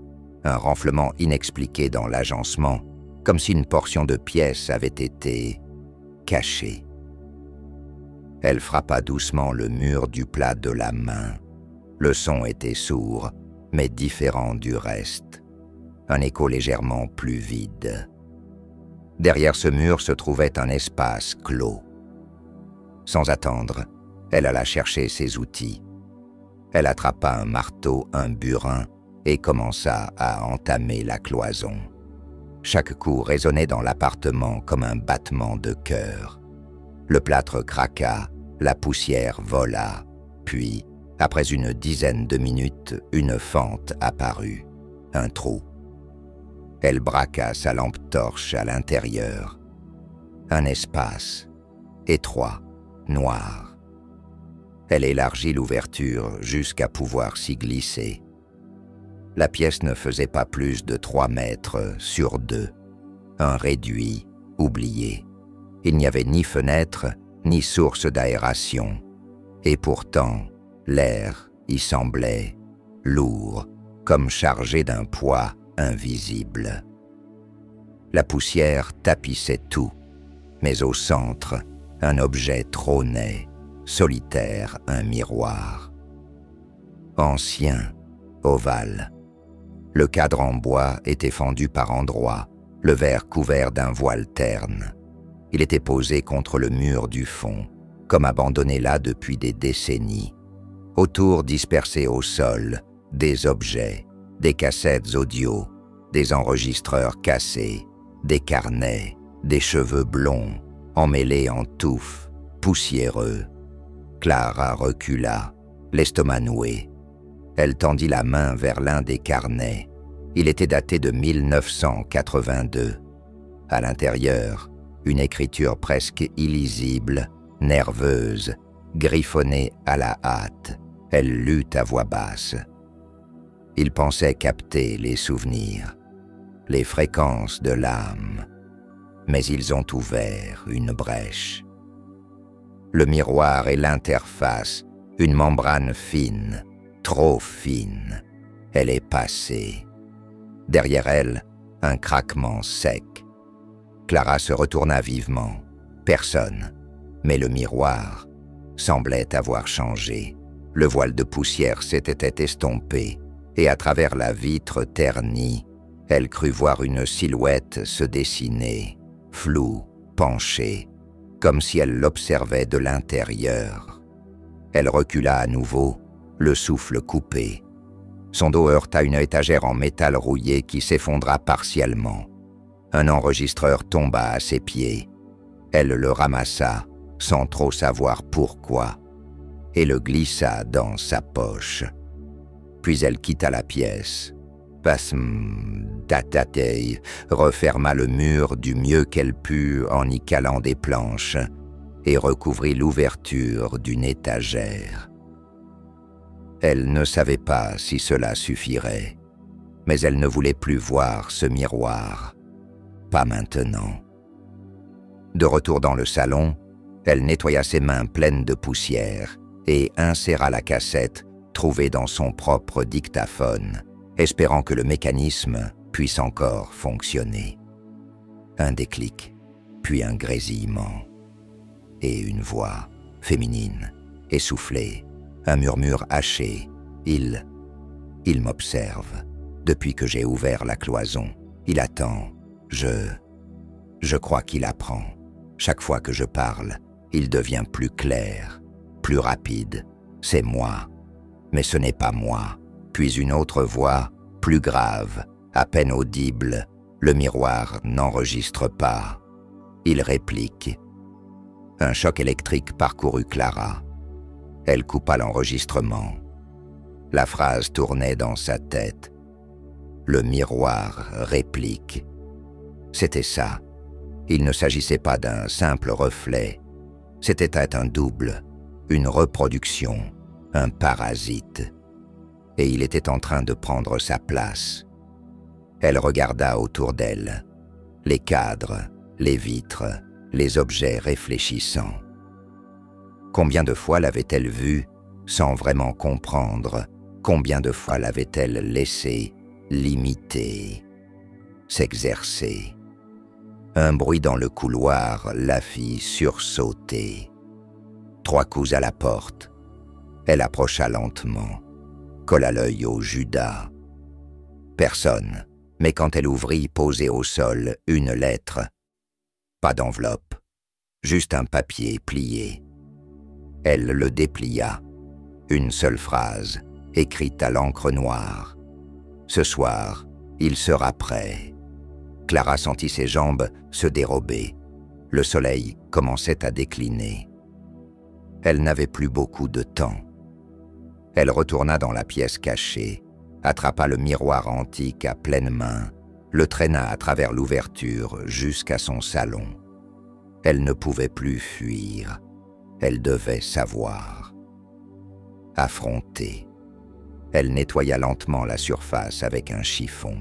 un renflement inexpliqué dans l'agencement, comme si une portion de pièce avait été cachée. Elle frappa doucement le mur du plat de la main. Le son était sourd, mais différent du reste. Un écho légèrement plus vide. Derrière ce mur se trouvait un espace clos. Sans attendre, elle alla chercher ses outils. Elle attrapa un marteau, un burin, et commença à entamer la cloison. Chaque coup résonnait dans l'appartement comme un battement de cœur. Le plâtre craqua, la poussière vola, puis, après une dizaine de minutes, une fente apparut, un trou. Elle braqua sa lampe torche à l'intérieur. Un espace, étroit, noir. Elle élargit l'ouverture jusqu'à pouvoir s'y glisser. La pièce ne faisait pas plus de 3 mètres sur 2. Un réduit, oublié. Il n'y avait ni fenêtre, ni source d'aération. Et pourtant, l'air y semblait lourd, comme chargé d'un poids invisible. La poussière tapissait tout, mais au centre, un objet trônait, solitaire, un miroir. Ancien, ovale. Le cadre en bois était fendu par endroits, le verre couvert d'un voile terne. Il était posé contre le mur du fond, comme abandonné là depuis des décennies. Autour, dispersés au sol, des objets, des cassettes audio, des enregistreurs cassés, des carnets, des cheveux blonds, emmêlés en touffes, poussiéreux. Clara recula, l'estomac noué. Elle tendit la main vers l'un des carnets. Il était daté de 1982. À l'intérieur, une écriture presque illisible, nerveuse, griffonnée à la hâte. Elle lut à voix basse. Il pensait capter les souvenirs, les fréquences de l'âme, mais ils ont ouvert une brèche. Le miroir est l'interface, une membrane fine, trop fine. Elle est passée. Derrière elle, un craquement sec. Clara se retourna vivement. Personne. Mais le miroir semblait avoir changé. Le voile de poussière s'était estompé, et à travers la vitre ternie, elle crut voir une silhouette se dessiner, floue, penchée, comme si elle l'observait de l'intérieur. Elle recula à nouveau, le souffle coupé. Son dos heurta une étagère en métal rouillé qui s'effondra partiellement. Un enregistreur tomba à ses pieds. Elle le ramassa, sans trop savoir pourquoi, et le glissa dans sa poche. Puis elle quitta la pièce. Datatei referma le mur du mieux qu'elle put en y calant des planches et recouvrit l'ouverture d'une étagère. Elle ne savait pas si cela suffirait, mais elle ne voulait plus voir ce miroir. Pas maintenant. De retour dans le salon, elle nettoya ses mains pleines de poussière et inséra la cassette trouvée dans son propre dictaphone, espérant que le mécanisme puisse encore fonctionner. Un déclic, puis un grésillement, et une voix féminine, essoufflée, un murmure haché. Il m'observe. Depuis que j'ai ouvert la cloison, il attend. Je crois qu'il apprend. Chaque fois que je parle, il devient plus clair, plus rapide. C'est moi. Mais ce n'est pas moi. Puis une autre voix, plus grave, à peine audible. Le miroir n'enregistre pas. Il réplique. Un choc électrique parcourut Clara. Elle coupa l'enregistrement. La phrase tournait dans sa tête. Le miroir réplique. C'était ça. Il ne s'agissait pas d'un simple reflet. C'était un double, une reproduction, un parasite. Et il était en train de prendre sa place. Elle regarda autour d'elle. Les cadres, les vitres, les objets réfléchissants. Combien de fois l'avait-elle vu sans vraiment comprendre? Combien de fois l'avait-elle laissé l'imiter, s'exercer? Un bruit dans le couloir la fit sursauter. 3 coups à la porte. Elle approcha lentement, colla l'œil au Judas. Personne, mais quand elle ouvrit, posée au sol, une lettre. Pas d'enveloppe, juste un papier plié. Elle le déplia. Une seule phrase, écrite à l'encre noire. Ce soir, il sera prêt. Clara sentit ses jambes se dérober. Le soleil commençait à décliner. Elle n'avait plus beaucoup de temps. Elle retourna dans la pièce cachée, attrapa le miroir antique à pleine main, le traîna à travers l'ouverture jusqu'à son salon. Elle ne pouvait plus fuir. Elle devait savoir. Affrontée. Elle nettoya lentement la surface avec un chiffon.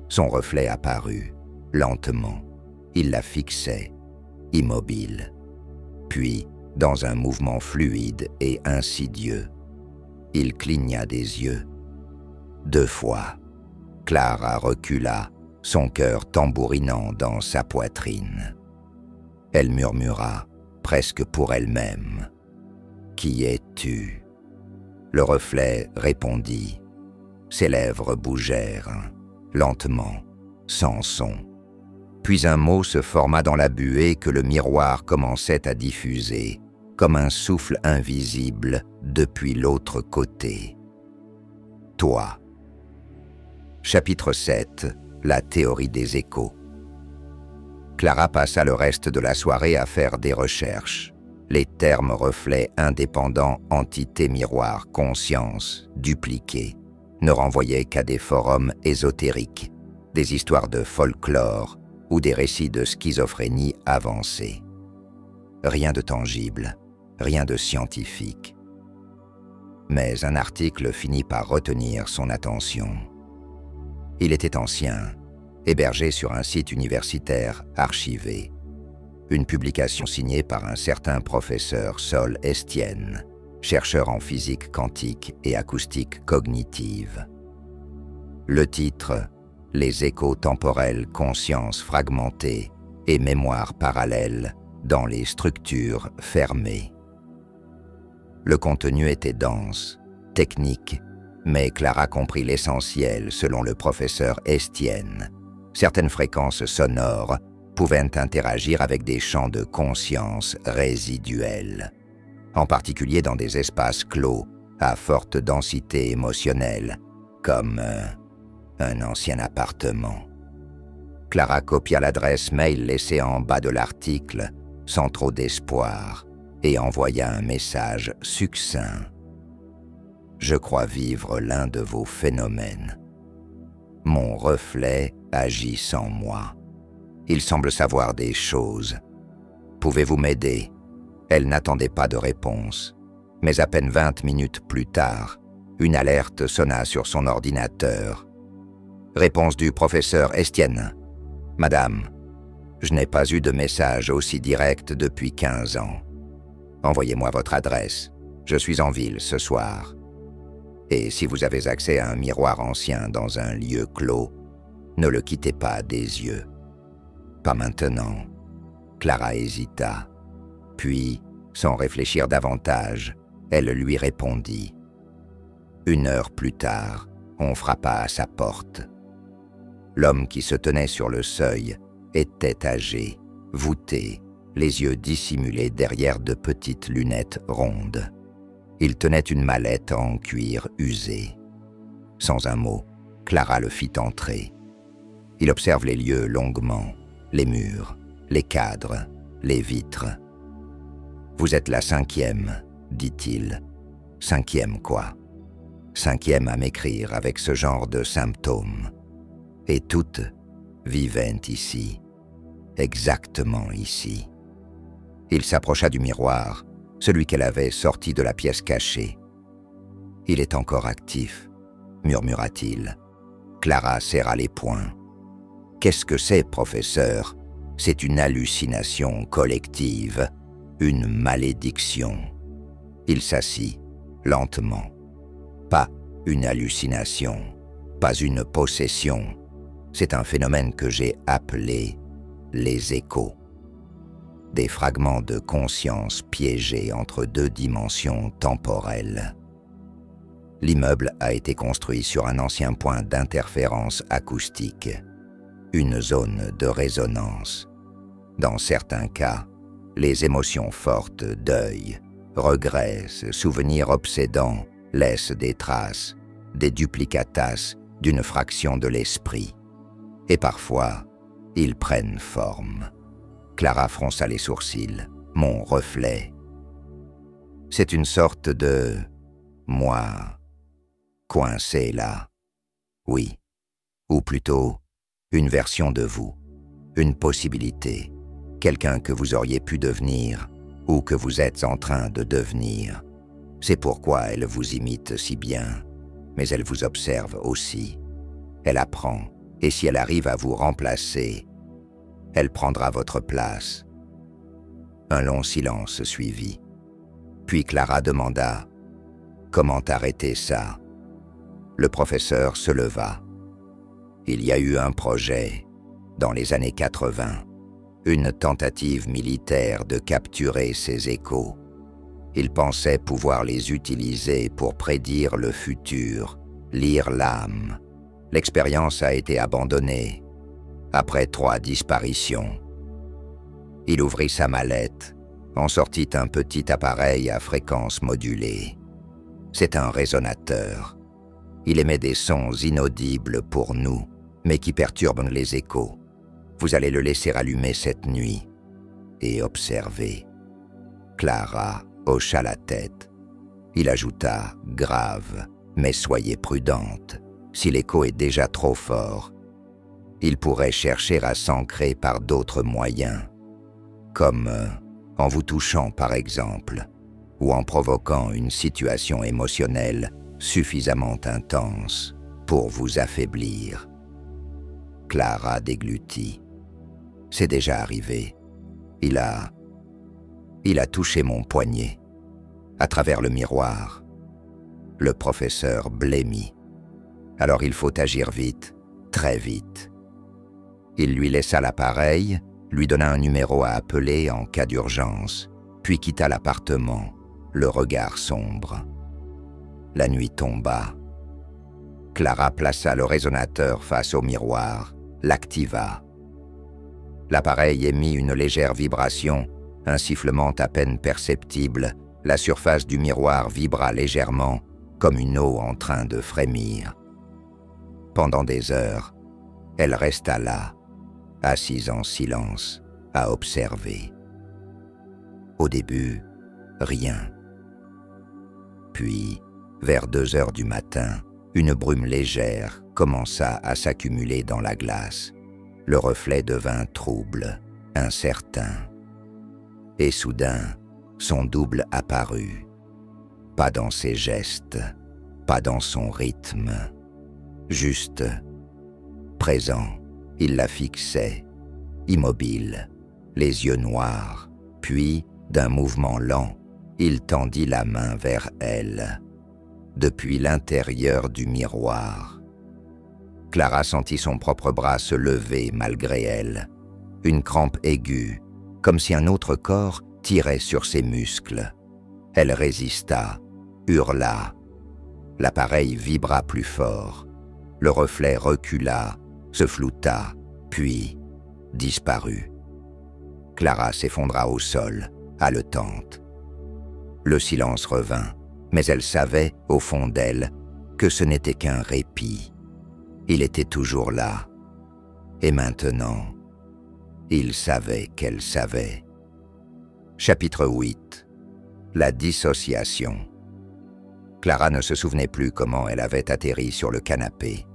Son reflet apparut, lentement. Il la fixait, immobile. Puis, dans un mouvement fluide et insidieux, il cligna des yeux. 2 fois. Clara recula, son cœur tambourinant dans sa poitrine. Elle murmura, presque pour elle-même. « Qui es-tu » Le reflet répondit. Ses lèvres bougèrent, lentement, sans son. Puis un mot se forma dans la buée que le miroir commençait à diffuser, comme un souffle invisible depuis l'autre côté. « Toi ». Chapitre 7. La théorie des échos. Clara passa le reste de la soirée à faire des recherches. Les termes reflets indépendants, entité miroir, conscience, dupliquée, ne renvoyaient qu'à des forums ésotériques, des histoires de folklore ou des récits de schizophrénie avancée. Rien de tangible, rien de scientifique. Mais un article finit par retenir son attention. Il était ancien, hébergé sur un site universitaire archivé. Une publication signée par un certain professeur Sol Estienne, chercheur en physique quantique et acoustique cognitive. Le titre « Les échos temporels, conscience fragmentée et mémoire parallèle dans les structures fermées ». Le contenu était dense, technique, mais Clara comprit l'essentiel selon le professeur Estienne. Certaines fréquences sonores pouvaient interagir avec des champs de conscience résiduels, en particulier dans des espaces clos à forte densité émotionnelle, comme un ancien appartement. Clara copia l'adresse mail laissée en bas de l'article, sans trop d'espoir, et envoya un message succinct. « Je crois vivre l'un de vos phénomènes. Mon reflet agit sans moi. Il semble savoir des choses. Pouvez-vous m'aider ?» Elle n'attendait pas de réponse, mais à peine 20 minutes plus tard, une alerte sonna sur son ordinateur. Réponse du professeur Estienne. « Madame, je n'ai pas eu de message aussi direct depuis 15 ans. Envoyez-moi votre adresse. Je suis en ville ce soir. Et si vous avez accès à un miroir ancien dans un lieu clos, ne le quittez pas des yeux. » Pas maintenant. Clara hésita. Puis, sans réfléchir davantage, elle lui répondit. 1 heure plus tard, on frappa à sa porte. L'homme qui se tenait sur le seuil était âgé, voûté, les yeux dissimulés derrière de petites lunettes rondes. Il tenait une mallette en cuir usé. Sans un mot, Clara le fit entrer. Il observe les lieux longuement, les murs, les cadres, les vitres. « Vous êtes la 5e, dit-il. « 5e quoi? 5e à m'écrire avec ce genre de symptômes. Et toutes vivaient ici, exactement ici. » Il s'approcha du miroir, celui qu'elle avait sorti de la pièce cachée. « Il est encore actif, » murmura-t-il. Clara serra les poings. « Qu'est-ce que c'est, professeur? C'est une hallucination collective, une malédiction. » Il s'assit, lentement. « Pas une hallucination, pas une possession. C'est un phénomène que j'ai appelé les échos. Des fragments de conscience piégés entre 2 dimensions temporelles. L'immeuble a été construit sur un ancien point d'interférence acoustique, une zone de résonance. Dans certains cas, les émotions fortes, deuil, regrets, souvenirs obsédants laissent des traces, des duplicatas d'une fraction de l'esprit. Et parfois, ils prennent forme. Clara fronça les sourcils. « Mon reflet. » C'est une sorte de moi coincé là. Oui. Ou plutôt, une version de vous. Une possibilité. Quelqu'un que vous auriez pu devenir ou que vous êtes en train de devenir. C'est pourquoi elle vous imite si bien, mais elle vous observe aussi. Elle apprend, et si elle arrive à vous remplacer, elle prendra votre place. Un long silence suivit. Puis Clara demanda « Comment arrêter ça ?» Le professeur se leva. Il y a eu un projet, dans les années 80, une tentative militaire de capturer ces échos. Il pensait pouvoir les utiliser pour prédire le futur, lire l'âme. L'expérience a été abandonnée, après 3 disparitions. Il ouvrit sa mallette, en sortit un petit appareil à fréquence modulée. C'est un résonateur. Il émet des sons inaudibles pour nous, mais qui perturbent les échos. Vous allez le laisser allumer cette nuit et observer. Clara hocha la tête. Il ajouta, grave, « Mais soyez prudente. Si l'écho est déjà trop fort, il pourrait chercher à s'ancrer par d'autres moyens, comme en vous touchant par exemple, ou en provoquant une situation émotionnelle suffisamment intense pour vous affaiblir. » Clara déglutit. « C'est déjà arrivé. Il a touché mon poignet, à travers le miroir. » Le professeur blêmit. « Alors il faut agir vite, très vite. » Il lui laissa l'appareil, lui donna un numéro à appeler en cas d'urgence, puis quitta l'appartement, le regard sombre. La nuit tomba. Clara plaça le résonateur face au miroir, l'activa. L'appareil émit une légère vibration, un sifflement à peine perceptible. La surface du miroir vibra légèrement, comme une eau en train de frémir. Pendant des heures, elle resta là, assise en silence, à observer. Au début, rien. Puis, vers 2 heures du matin, une brume légère commença à s'accumuler dans la glace. Le reflet devint trouble, incertain. Et soudain, son double apparut. Pas dans ses gestes, pas dans son rythme. Juste, présent, il la fixait, immobile, les yeux noirs. Puis, d'un mouvement lent, il tendit la main vers elle, depuis l'intérieur du miroir. Clara sentit son propre bras se lever malgré elle. Une crampe aiguë, comme si un autre corps tirait sur ses muscles. Elle résista, hurla. L'appareil vibra plus fort. Le reflet recula, se flouta, puis disparut. Clara s'effondra au sol, haletante. Le silence revint, mais elle savait, au fond d'elle, que ce n'était qu'un répit. Il était toujours là. Et maintenant, il savait qu'elle savait. Chapitre 8. La dissociation. Clara ne se souvenait plus comment elle avait atterri sur le canapé.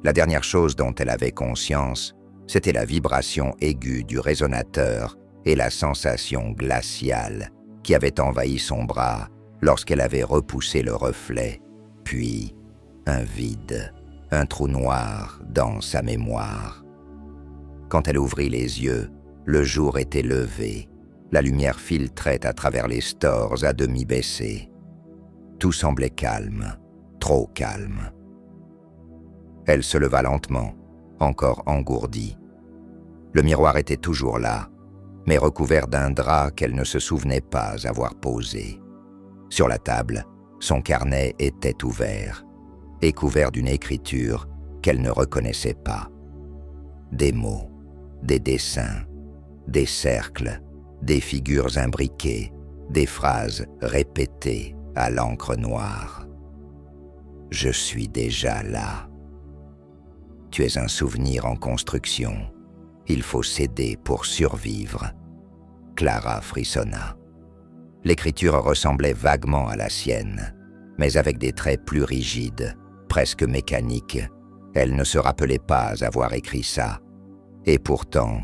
La dernière chose dont elle avait conscience, c'était la vibration aiguë du résonateur et la sensation glaciale qui avait envahi son bras lorsqu'elle avait repoussé le reflet, puis un vide, un trou noir dans sa mémoire. Quand elle ouvrit les yeux, le jour était levé. La lumière filtrait à travers les stores à demi baissés. Tout semblait calme, trop calme. Elle se leva lentement, encore engourdie. Le miroir était toujours là, mais recouvert d'un drap qu'elle ne se souvenait pas avoir posé. Sur la table, son carnet était ouvert, et couvert d'une écriture qu'elle ne reconnaissait pas. Des mots, des dessins, des cercles, des figures imbriquées, des phrases répétées à l'encre noire. « Je suis déjà là. Tu es un souvenir en construction. Il faut céder pour survivre. » Clara frissonna. L'écriture ressemblait vaguement à la sienne, mais avec des traits plus rigides, presque mécaniques. Elle ne se rappelait pas avoir écrit ça. Et pourtant,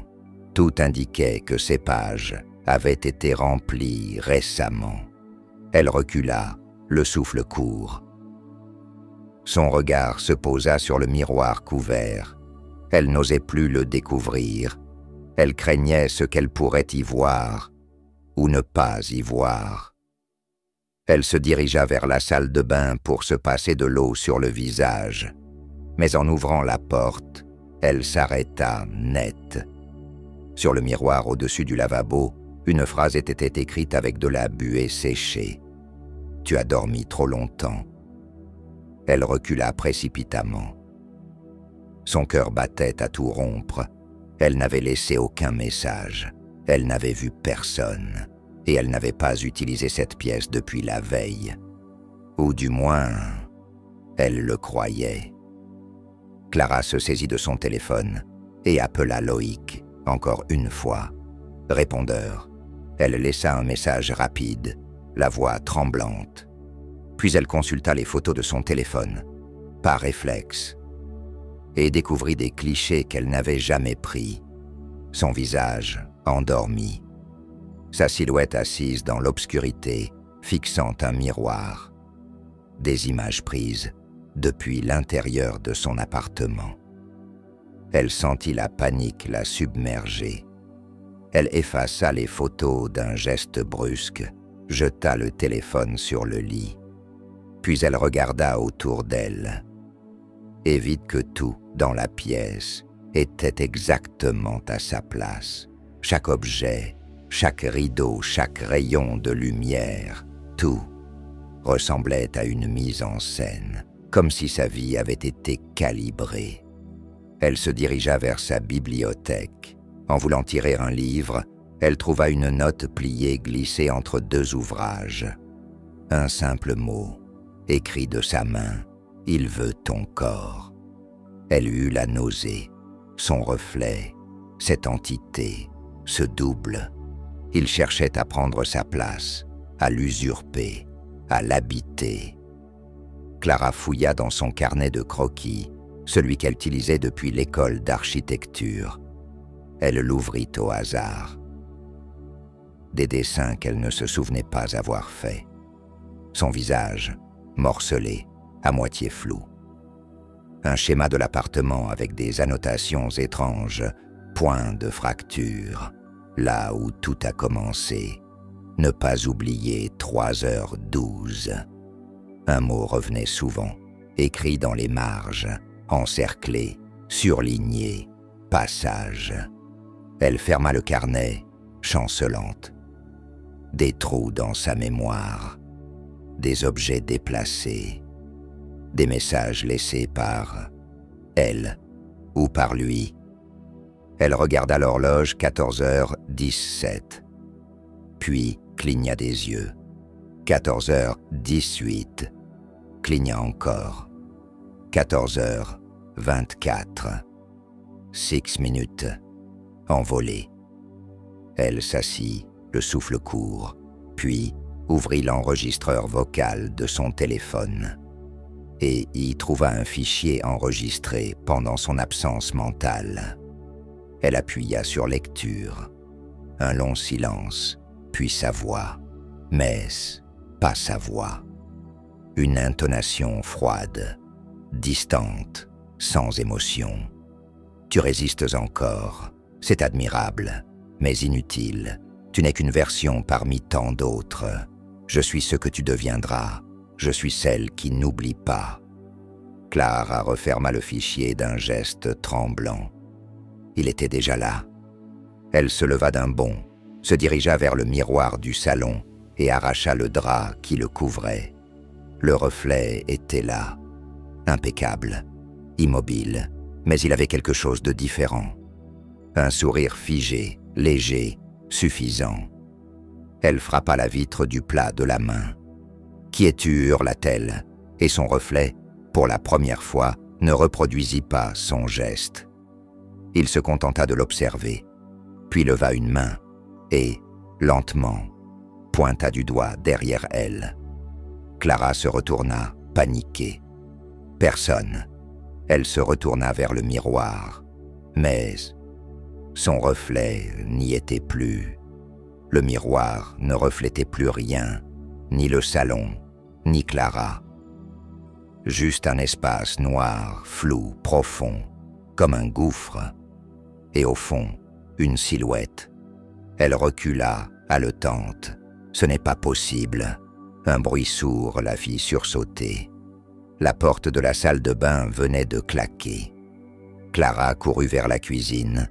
tout indiquait que ces pages avaient été remplies récemment. Elle recula, le souffle court. Son regard se posa sur le miroir couvert. Elle n'osait plus le découvrir. Elle craignait ce qu'elle pourrait y voir, ou ne pas y voir. Elle se dirigea vers la salle de bain pour se passer de l'eau sur le visage. Mais en ouvrant la porte, elle s'arrêta net. Sur le miroir au-dessus du lavabo, une phrase était écrite avec de la buée séchée. « Tu as dormi trop longtemps. » Elle recula précipitamment. Son cœur battait à tout rompre. Elle n'avait laissé aucun message. Elle n'avait vu personne. Et elle n'avait pas utilisé cette pièce depuis la veille. Ou du moins, elle le croyait. Clara se saisit de son téléphone et appela Loïc, encore une fois. Répondeur. Elle laissa un message rapide, la voix tremblante. Puis elle consulta les photos de son téléphone, par réflexe, et découvrit des clichés qu'elle n'avait jamais pris. Son visage endormi, sa silhouette assise dans l'obscurité, fixant un miroir. Des images prises depuis l'intérieur de son appartement. Elle sentit la panique la submerger. Elle effaça les photos d'un geste brusque, jeta le téléphone sur le lit. Puis elle regarda autour d'elle. Et vit que tout, dans la pièce, était exactement à sa place. Chaque objet, chaque rideau, chaque rayon de lumière, tout ressemblait à une mise en scène, comme si sa vie avait été calibrée. Elle se dirigea vers sa bibliothèque. En voulant tirer un livre, elle trouva une note pliée glissée entre deux ouvrages. Un simple mot, écrit de sa main, « Il veut ton corps ». Elle eut la nausée. Son reflet, cette entité, ce double. Il cherchait à prendre sa place, à l'usurper, à l'habiter. Clara fouilla dans son carnet de croquis, celui qu'elle utilisait depuis l'école d'architecture. Elle l'ouvrit au hasard. Des dessins qu'elle ne se souvenait pas avoir faits. Son visage, morcelé, à moitié flou. Un schéma de l'appartement avec des annotations étranges, points de fracture, là où tout a commencé. Ne pas oublier 3h12. Un mot revenait souvent, écrit dans les marges, encerclé, surligné, passage. Elle ferma le carnet, chancelante. Des trous dans sa mémoire, des objets déplacés, des messages laissés par elle ou par lui. Elle regarda l'horloge, 14h17, puis cligna des yeux. 14h18, cligna encore. 14h24, 6 minutes, envolée. Elle s'assit, le souffle court, puis ouvrit l'enregistreur vocal de son téléphone et y trouva un fichier enregistré pendant son absence mentale. Elle appuya sur lecture. Un long silence, puis sa voix, mais pas sa voix. Une intonation froide, distante, sans émotion. Tu résistes encore, c'est admirable, mais inutile. Tu n'es qu'une version parmi tant d'autres. Je suis ce que tu deviendras. Je suis celle qui n'oublie pas. Clara referma le fichier d'un geste tremblant. Il était déjà là. Elle se leva d'un bond, se dirigea vers le miroir du salon et arracha le drap qui le couvrait. Le reflet était là, impeccable, immobile, mais il avait quelque chose de différent. Un sourire figé, léger, suffisant. Elle frappa la vitre du plat de la main. « Qui es-tu » hurla-t-elle, et son reflet, pour la première fois, ne reproduisit pas son geste. Il se contenta de l'observer, puis leva une main et, lentement, pointa du doigt derrière elle. Clara se retourna, paniquée. Personne. Elle se retourna vers le miroir, mais son reflet n'y était plus. Le miroir ne reflétait plus rien, ni le salon, ni Clara. Juste un espace noir, flou, profond, comme un gouffre. Et au fond, une silhouette. Elle recula, haletante. Ce n'est pas possible. Un bruit sourd la fit sursauter. La porte de la salle de bain venait de claquer. Clara courut vers la cuisine,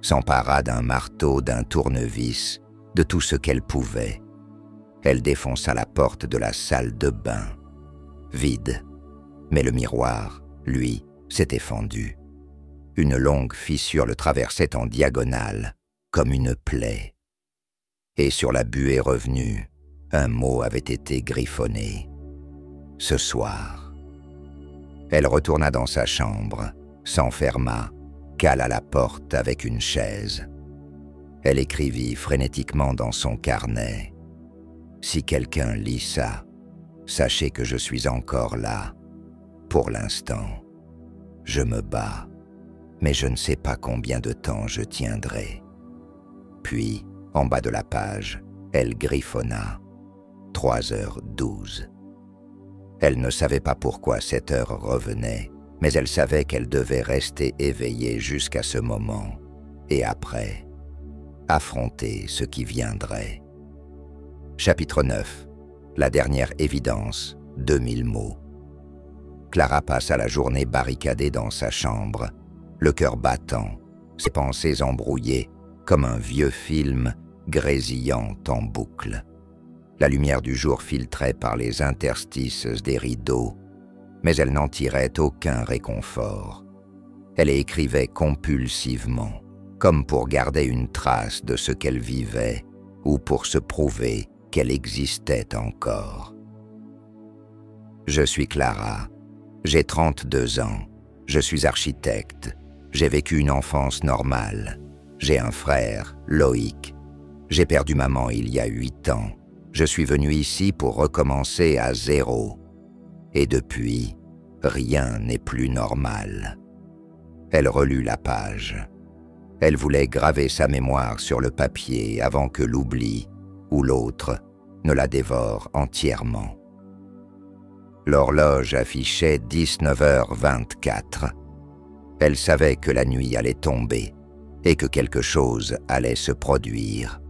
s'empara d'un marteau, d'un tournevis, de tout ce qu'elle pouvait. Elle défonça la porte de la salle de bain. Vide, mais le miroir, lui, s'était fendu. Une longue fissure le traversait en diagonale, comme une plaie. Et sur la buée revenue, un mot avait été griffonné. Ce soir. Elle retourna dans sa chambre, s'enferma, cala la porte avec une chaise. Elle écrivit frénétiquement dans son carnet. « Si quelqu'un lit ça, sachez que je suis encore là. Pour l'instant, je me bats, mais je ne sais pas combien de temps je tiendrai. » Puis, en bas de la page, elle griffonna. 3h12. Elle ne savait pas pourquoi cette heure revenait, mais elle savait qu'elle devait rester éveillée jusqu'à ce moment, et après, affronter ce qui viendrait. Chapitre 9. La dernière évidence, 2000 mots. Clara passa la journée barricadée dans sa chambre, le cœur battant, ses pensées embrouillées, comme un vieux film grésillant en boucle. La lumière du jour filtrait par les interstices des rideaux, mais elle n'en tirait aucun réconfort. Elle écrivait compulsivement, comme pour garder une trace de ce qu'elle vivait ou pour se prouver qu'elle existait encore. Je suis Clara, j'ai 32 ans, je suis architecte, j'ai vécu une enfance normale, j'ai un frère, Loïc, j'ai perdu maman il y a 8 ans, je suis venu ici pour recommencer à zéro. Et depuis, rien n'est plus normal. Elle relut la page. Elle voulait graver sa mémoire sur le papier avant que l'oubli, ou l'autre, ne la dévore entièrement. L'horloge affichait 19h24. Elle savait que la nuit allait tomber et que quelque chose allait se produire.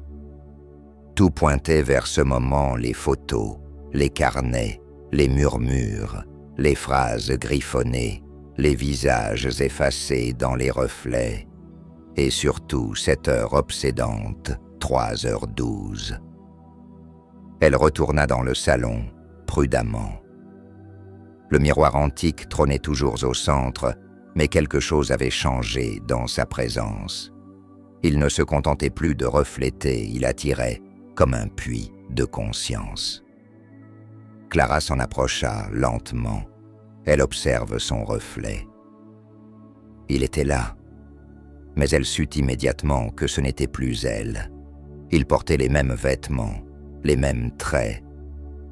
Tout pointait vers ce moment, les photos, les carnets, les murmures, les phrases griffonnées, les visages effacés dans les reflets, et surtout cette heure obsédante, 3h12. Elle retourna dans le salon, prudemment. Le miroir antique trônait toujours au centre, mais quelque chose avait changé dans sa présence. Il ne se contentait plus de refléter, il attirait, comme un puits de conscience. Clara s'en approcha lentement. Elle observe son reflet. Il était là, mais elle sut immédiatement que ce n'était plus elle. Il portait les mêmes vêtements, les mêmes traits,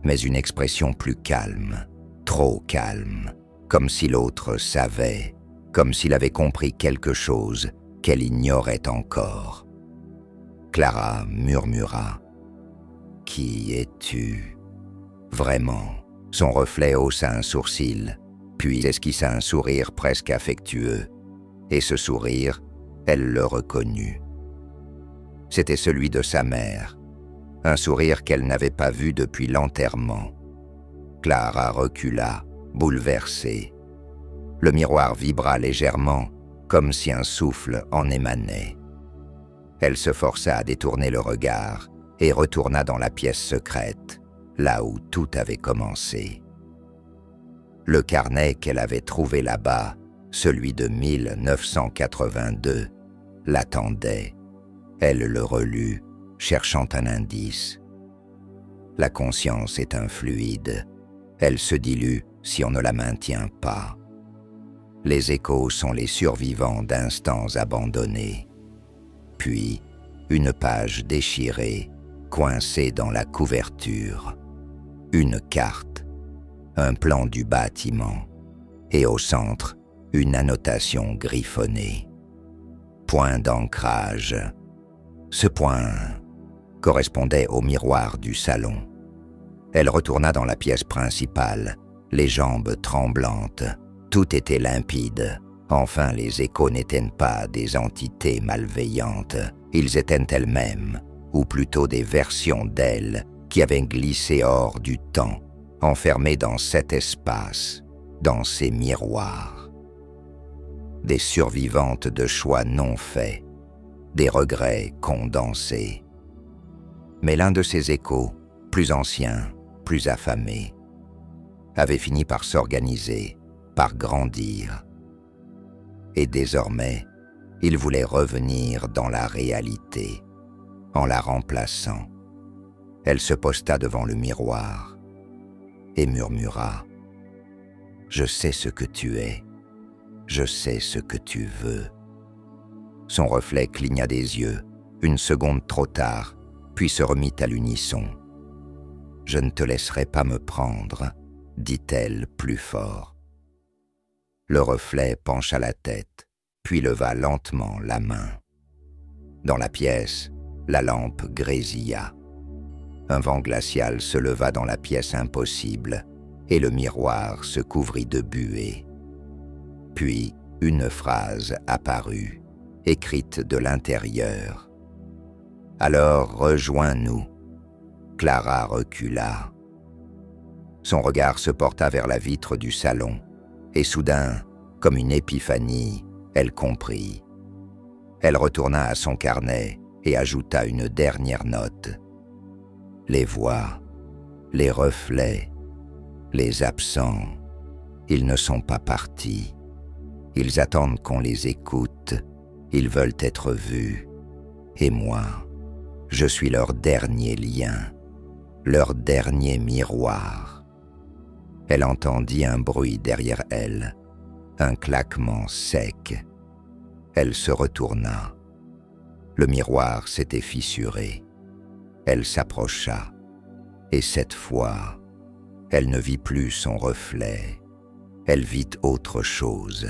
mais une expression plus calme, trop calme, comme si l'autre savait, comme s'il avait compris quelque chose qu'elle ignorait encore. Clara murmura. « Qui es-tu » Vraiment, son reflet haussa un sourcil, puis esquissa un sourire presque affectueux, et ce sourire, elle le reconnut. C'était celui de sa mère, un sourire qu'elle n'avait pas vu depuis l'enterrement. Clara recula, bouleversée. Le miroir vibra légèrement, comme si un souffle en émanait. Elle se força à détourner le regard et retourna dans la pièce secrète, là où tout avait commencé. Le carnet qu'elle avait trouvé là-bas, celui de 1982, l'attendait. Elle le relut, cherchant un indice. La conscience est un fluide. Elle se dilue si on ne la maintient pas. Les échos sont les survivants d'instants abandonnés. Puis, une page déchirée, coincée dans la couverture. Une carte, un plan du bâtiment, et au centre, une annotation griffonnée. Point d'ancrage. Ce point correspondait au miroir du salon. Elle retourna dans la pièce principale, les jambes tremblantes. Tout était limpide. Enfin, les échos n'étaient pas des entités malveillantes. Ils étaient elles-mêmes, ou plutôt des versions d'elles, qui avait glissé hors du temps, enfermée dans cet espace, dans ces miroirs. Des survivantes de choix non faits, des regrets condensés. Mais l'un de ces échos, plus ancien, plus affamé, avait fini par s'organiser, par grandir. Et désormais, il voulait revenir dans la réalité, en la remplaçant. Elle se posta devant le miroir et murmura « Je sais ce que tu es, je sais ce que tu veux. » Son reflet cligna des yeux, une seconde trop tard, puis se remit à l'unisson. « Je ne te laisserai pas me prendre, » dit-elle plus fort. Le reflet pencha la tête, puis leva lentement la main. Dans la pièce, la lampe grésilla. Un vent glacial se leva dans la pièce impossible, et le miroir se couvrit de buée. Puis une phrase apparut, écrite de l'intérieur. « Alors rejoins-nous. » Clara recula. Son regard se porta vers la vitre du salon, et soudain, comme une épiphanie, elle comprit. Elle retourna à son carnet et ajouta une dernière note. Les voix, les reflets, les absents, ils ne sont pas partis. Ils attendent qu'on les écoute, ils veulent être vus. Et moi, je suis leur dernier lien, leur dernier miroir. Elle entendit un bruit derrière elle, un claquement sec. Elle se retourna. Le miroir s'était fissuré. Elle s'approcha, et cette fois, elle ne vit plus son reflet. Elle vit autre chose.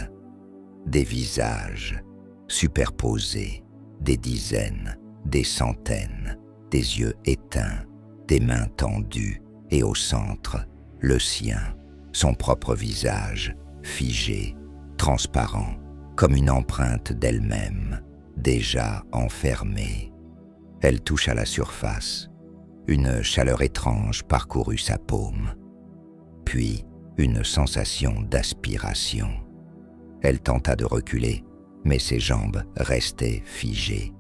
Des visages superposés, des dizaines, des centaines, des yeux éteints, des mains tendues, et au centre, le sien, son propre visage, figé, transparent, comme une empreinte d'elle-même, déjà enfermée. Elle toucha la surface. Une chaleur étrange parcourut sa paume. Puis, une sensation d'aspiration. Elle tenta de reculer, mais ses jambes restaient figées.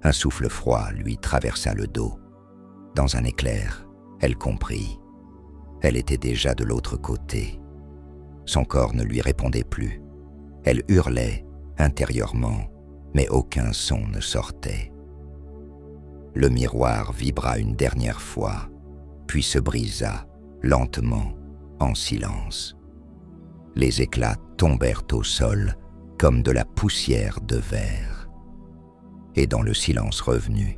Un souffle froid lui traversa le dos. Dans un éclair, elle comprit. Elle était déjà de l'autre côté. Son corps ne lui répondait plus. Elle hurlait intérieurement, mais aucun son ne sortait. Le miroir vibra une dernière fois, puis se brisa, lentement, en silence. Les éclats tombèrent au sol comme de la poussière de verre. Et dans le silence revenu,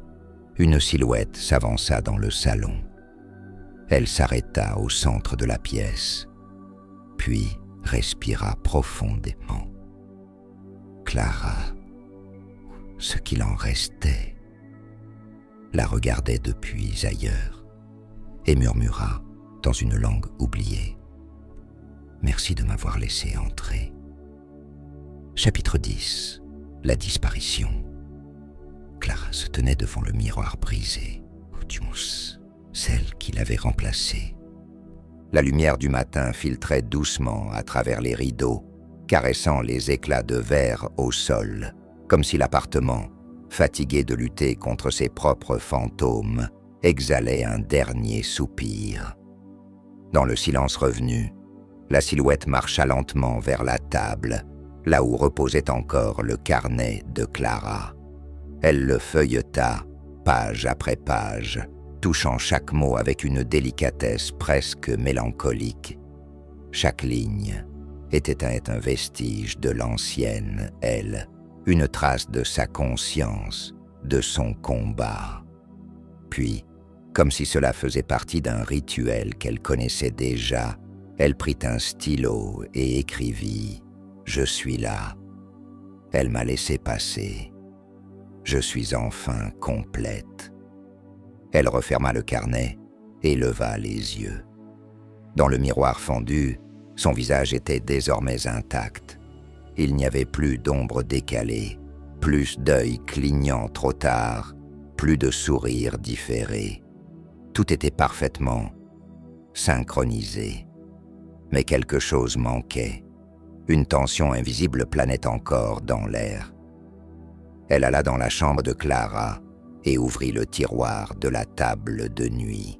une silhouette s'avança dans le salon. Elle s'arrêta au centre de la pièce, puis respira profondément. Clara, ce qu'il en restait, la regardait depuis ailleurs et murmura dans une langue oubliée. « Merci de m'avoir laissé entrer. » Chapitre 10. La disparition. Clara se tenait devant le miroir brisé, ou du moins celle qui l'avait remplacé. La lumière du matin filtrait doucement à travers les rideaux, caressant les éclats de verre au sol, comme si l'appartement, fatigué de lutter contre ses propres fantômes, exhalait un dernier soupir. Dans le silence revenu, la silhouette marcha lentement vers la table, là où reposait encore le carnet de Clara. Elle le feuilleta, page après page, touchant chaque mot avec une délicatesse presque mélancolique. Chaque ligne était un vestige de l'ancienne elle, une trace de sa conscience, de son combat. Puis, comme si cela faisait partie d'un rituel qu'elle connaissait déjà, elle prit un stylo et écrivit « Je suis là. Elle m'a laissé passer. Je suis enfin complète. » Elle referma le carnet et leva les yeux. Dans le miroir fendu, son visage était désormais intact. Il n'y avait plus d'ombre décalée, plus d'œil clignant trop tard, plus de sourire différé. Tout était parfaitement synchronisé. Mais quelque chose manquait. Une tension invisible planait encore dans l'air. Elle alla dans la chambre de Clara et ouvrit le tiroir de la table de nuit.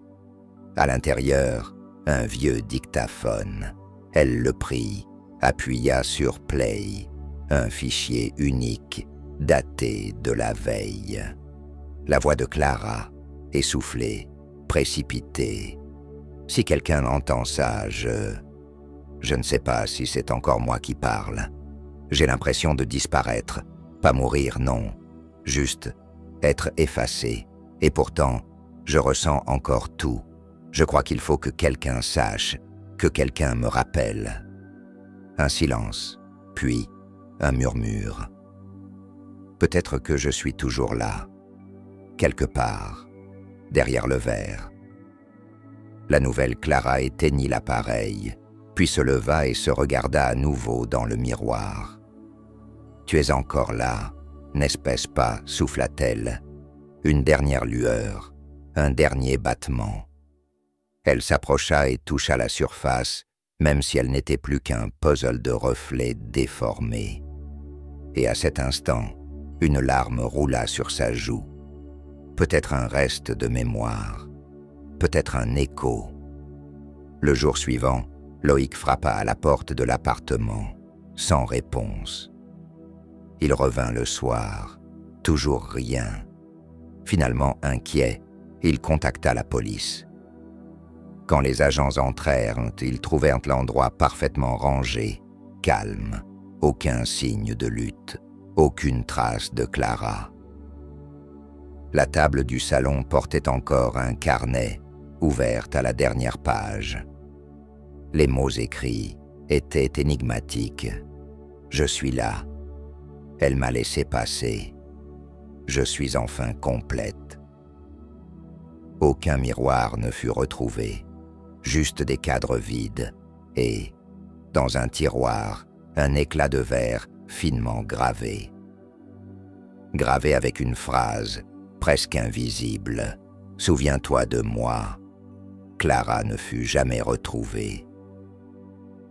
À l'intérieur, un vieux dictaphone. Elle le prit, appuya sur Play, un fichier unique, daté de la veille. La voix de Clara, essoufflée, précipitée. Si quelqu'un entend ça, je ne sais pas si c'est encore moi qui parle. J'ai l'impression de disparaître, pas mourir, non, juste être effacé. Et pourtant, je ressens encore tout. Je crois qu'il faut que quelqu'un sache, que quelqu'un me rappelle. Un silence, puis un murmure. Peut-être que je suis toujours là, quelque part, derrière le verre. La nouvelle Clara éteignit l'appareil, puis se leva et se regarda à nouveau dans le miroir. « Tu es encore là, n'est-ce pas ?» souffla-t-elle. Une dernière lueur, un dernier battement. Elle s'approcha et toucha la surface, même si elle n'était plus qu'un puzzle de reflets déformés. Et à cet instant, une larme roula sur sa joue. Peut-être un reste de mémoire, peut-être un écho. Le jour suivant, Loïc frappa à la porte de l'appartement, sans réponse. Il revint le soir, toujours rien. Finalement inquiet, il contacta la police. Quand les agents entrèrent, ils trouvèrent l'endroit parfaitement rangé, calme, aucun signe de lutte, aucune trace de Clara. La table du salon portait encore un carnet, ouvert à la dernière page. Les mots écrits étaient énigmatiques. « Je suis là. Elle m'a laissé passer. Je suis enfin complète. » Aucun miroir ne fut retrouvé, juste des cadres vides et, dans un tiroir, un éclat de verre finement gravé. Gravé avec une phrase presque invisible. « Souviens-toi de moi. » Clara ne fut jamais retrouvée.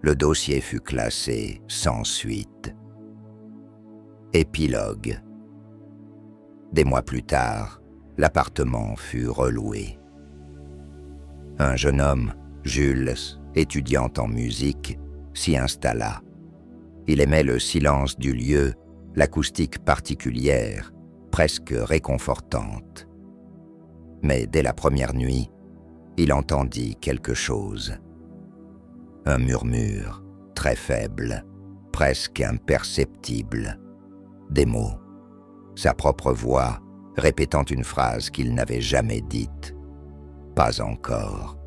Le dossier fut classé sans suite. Épilogue. Des mois plus tard, l'appartement fut reloué. Un jeune homme, Jules, étudiant en musique, s'y installa. Il aimait le silence du lieu, l'acoustique particulière, presque réconfortante. Mais dès la première nuit, il entendit quelque chose. Un murmure, très faible, presque imperceptible. Des mots, sa propre voix répétant une phrase qu'il n'avait jamais dite. Pas encore.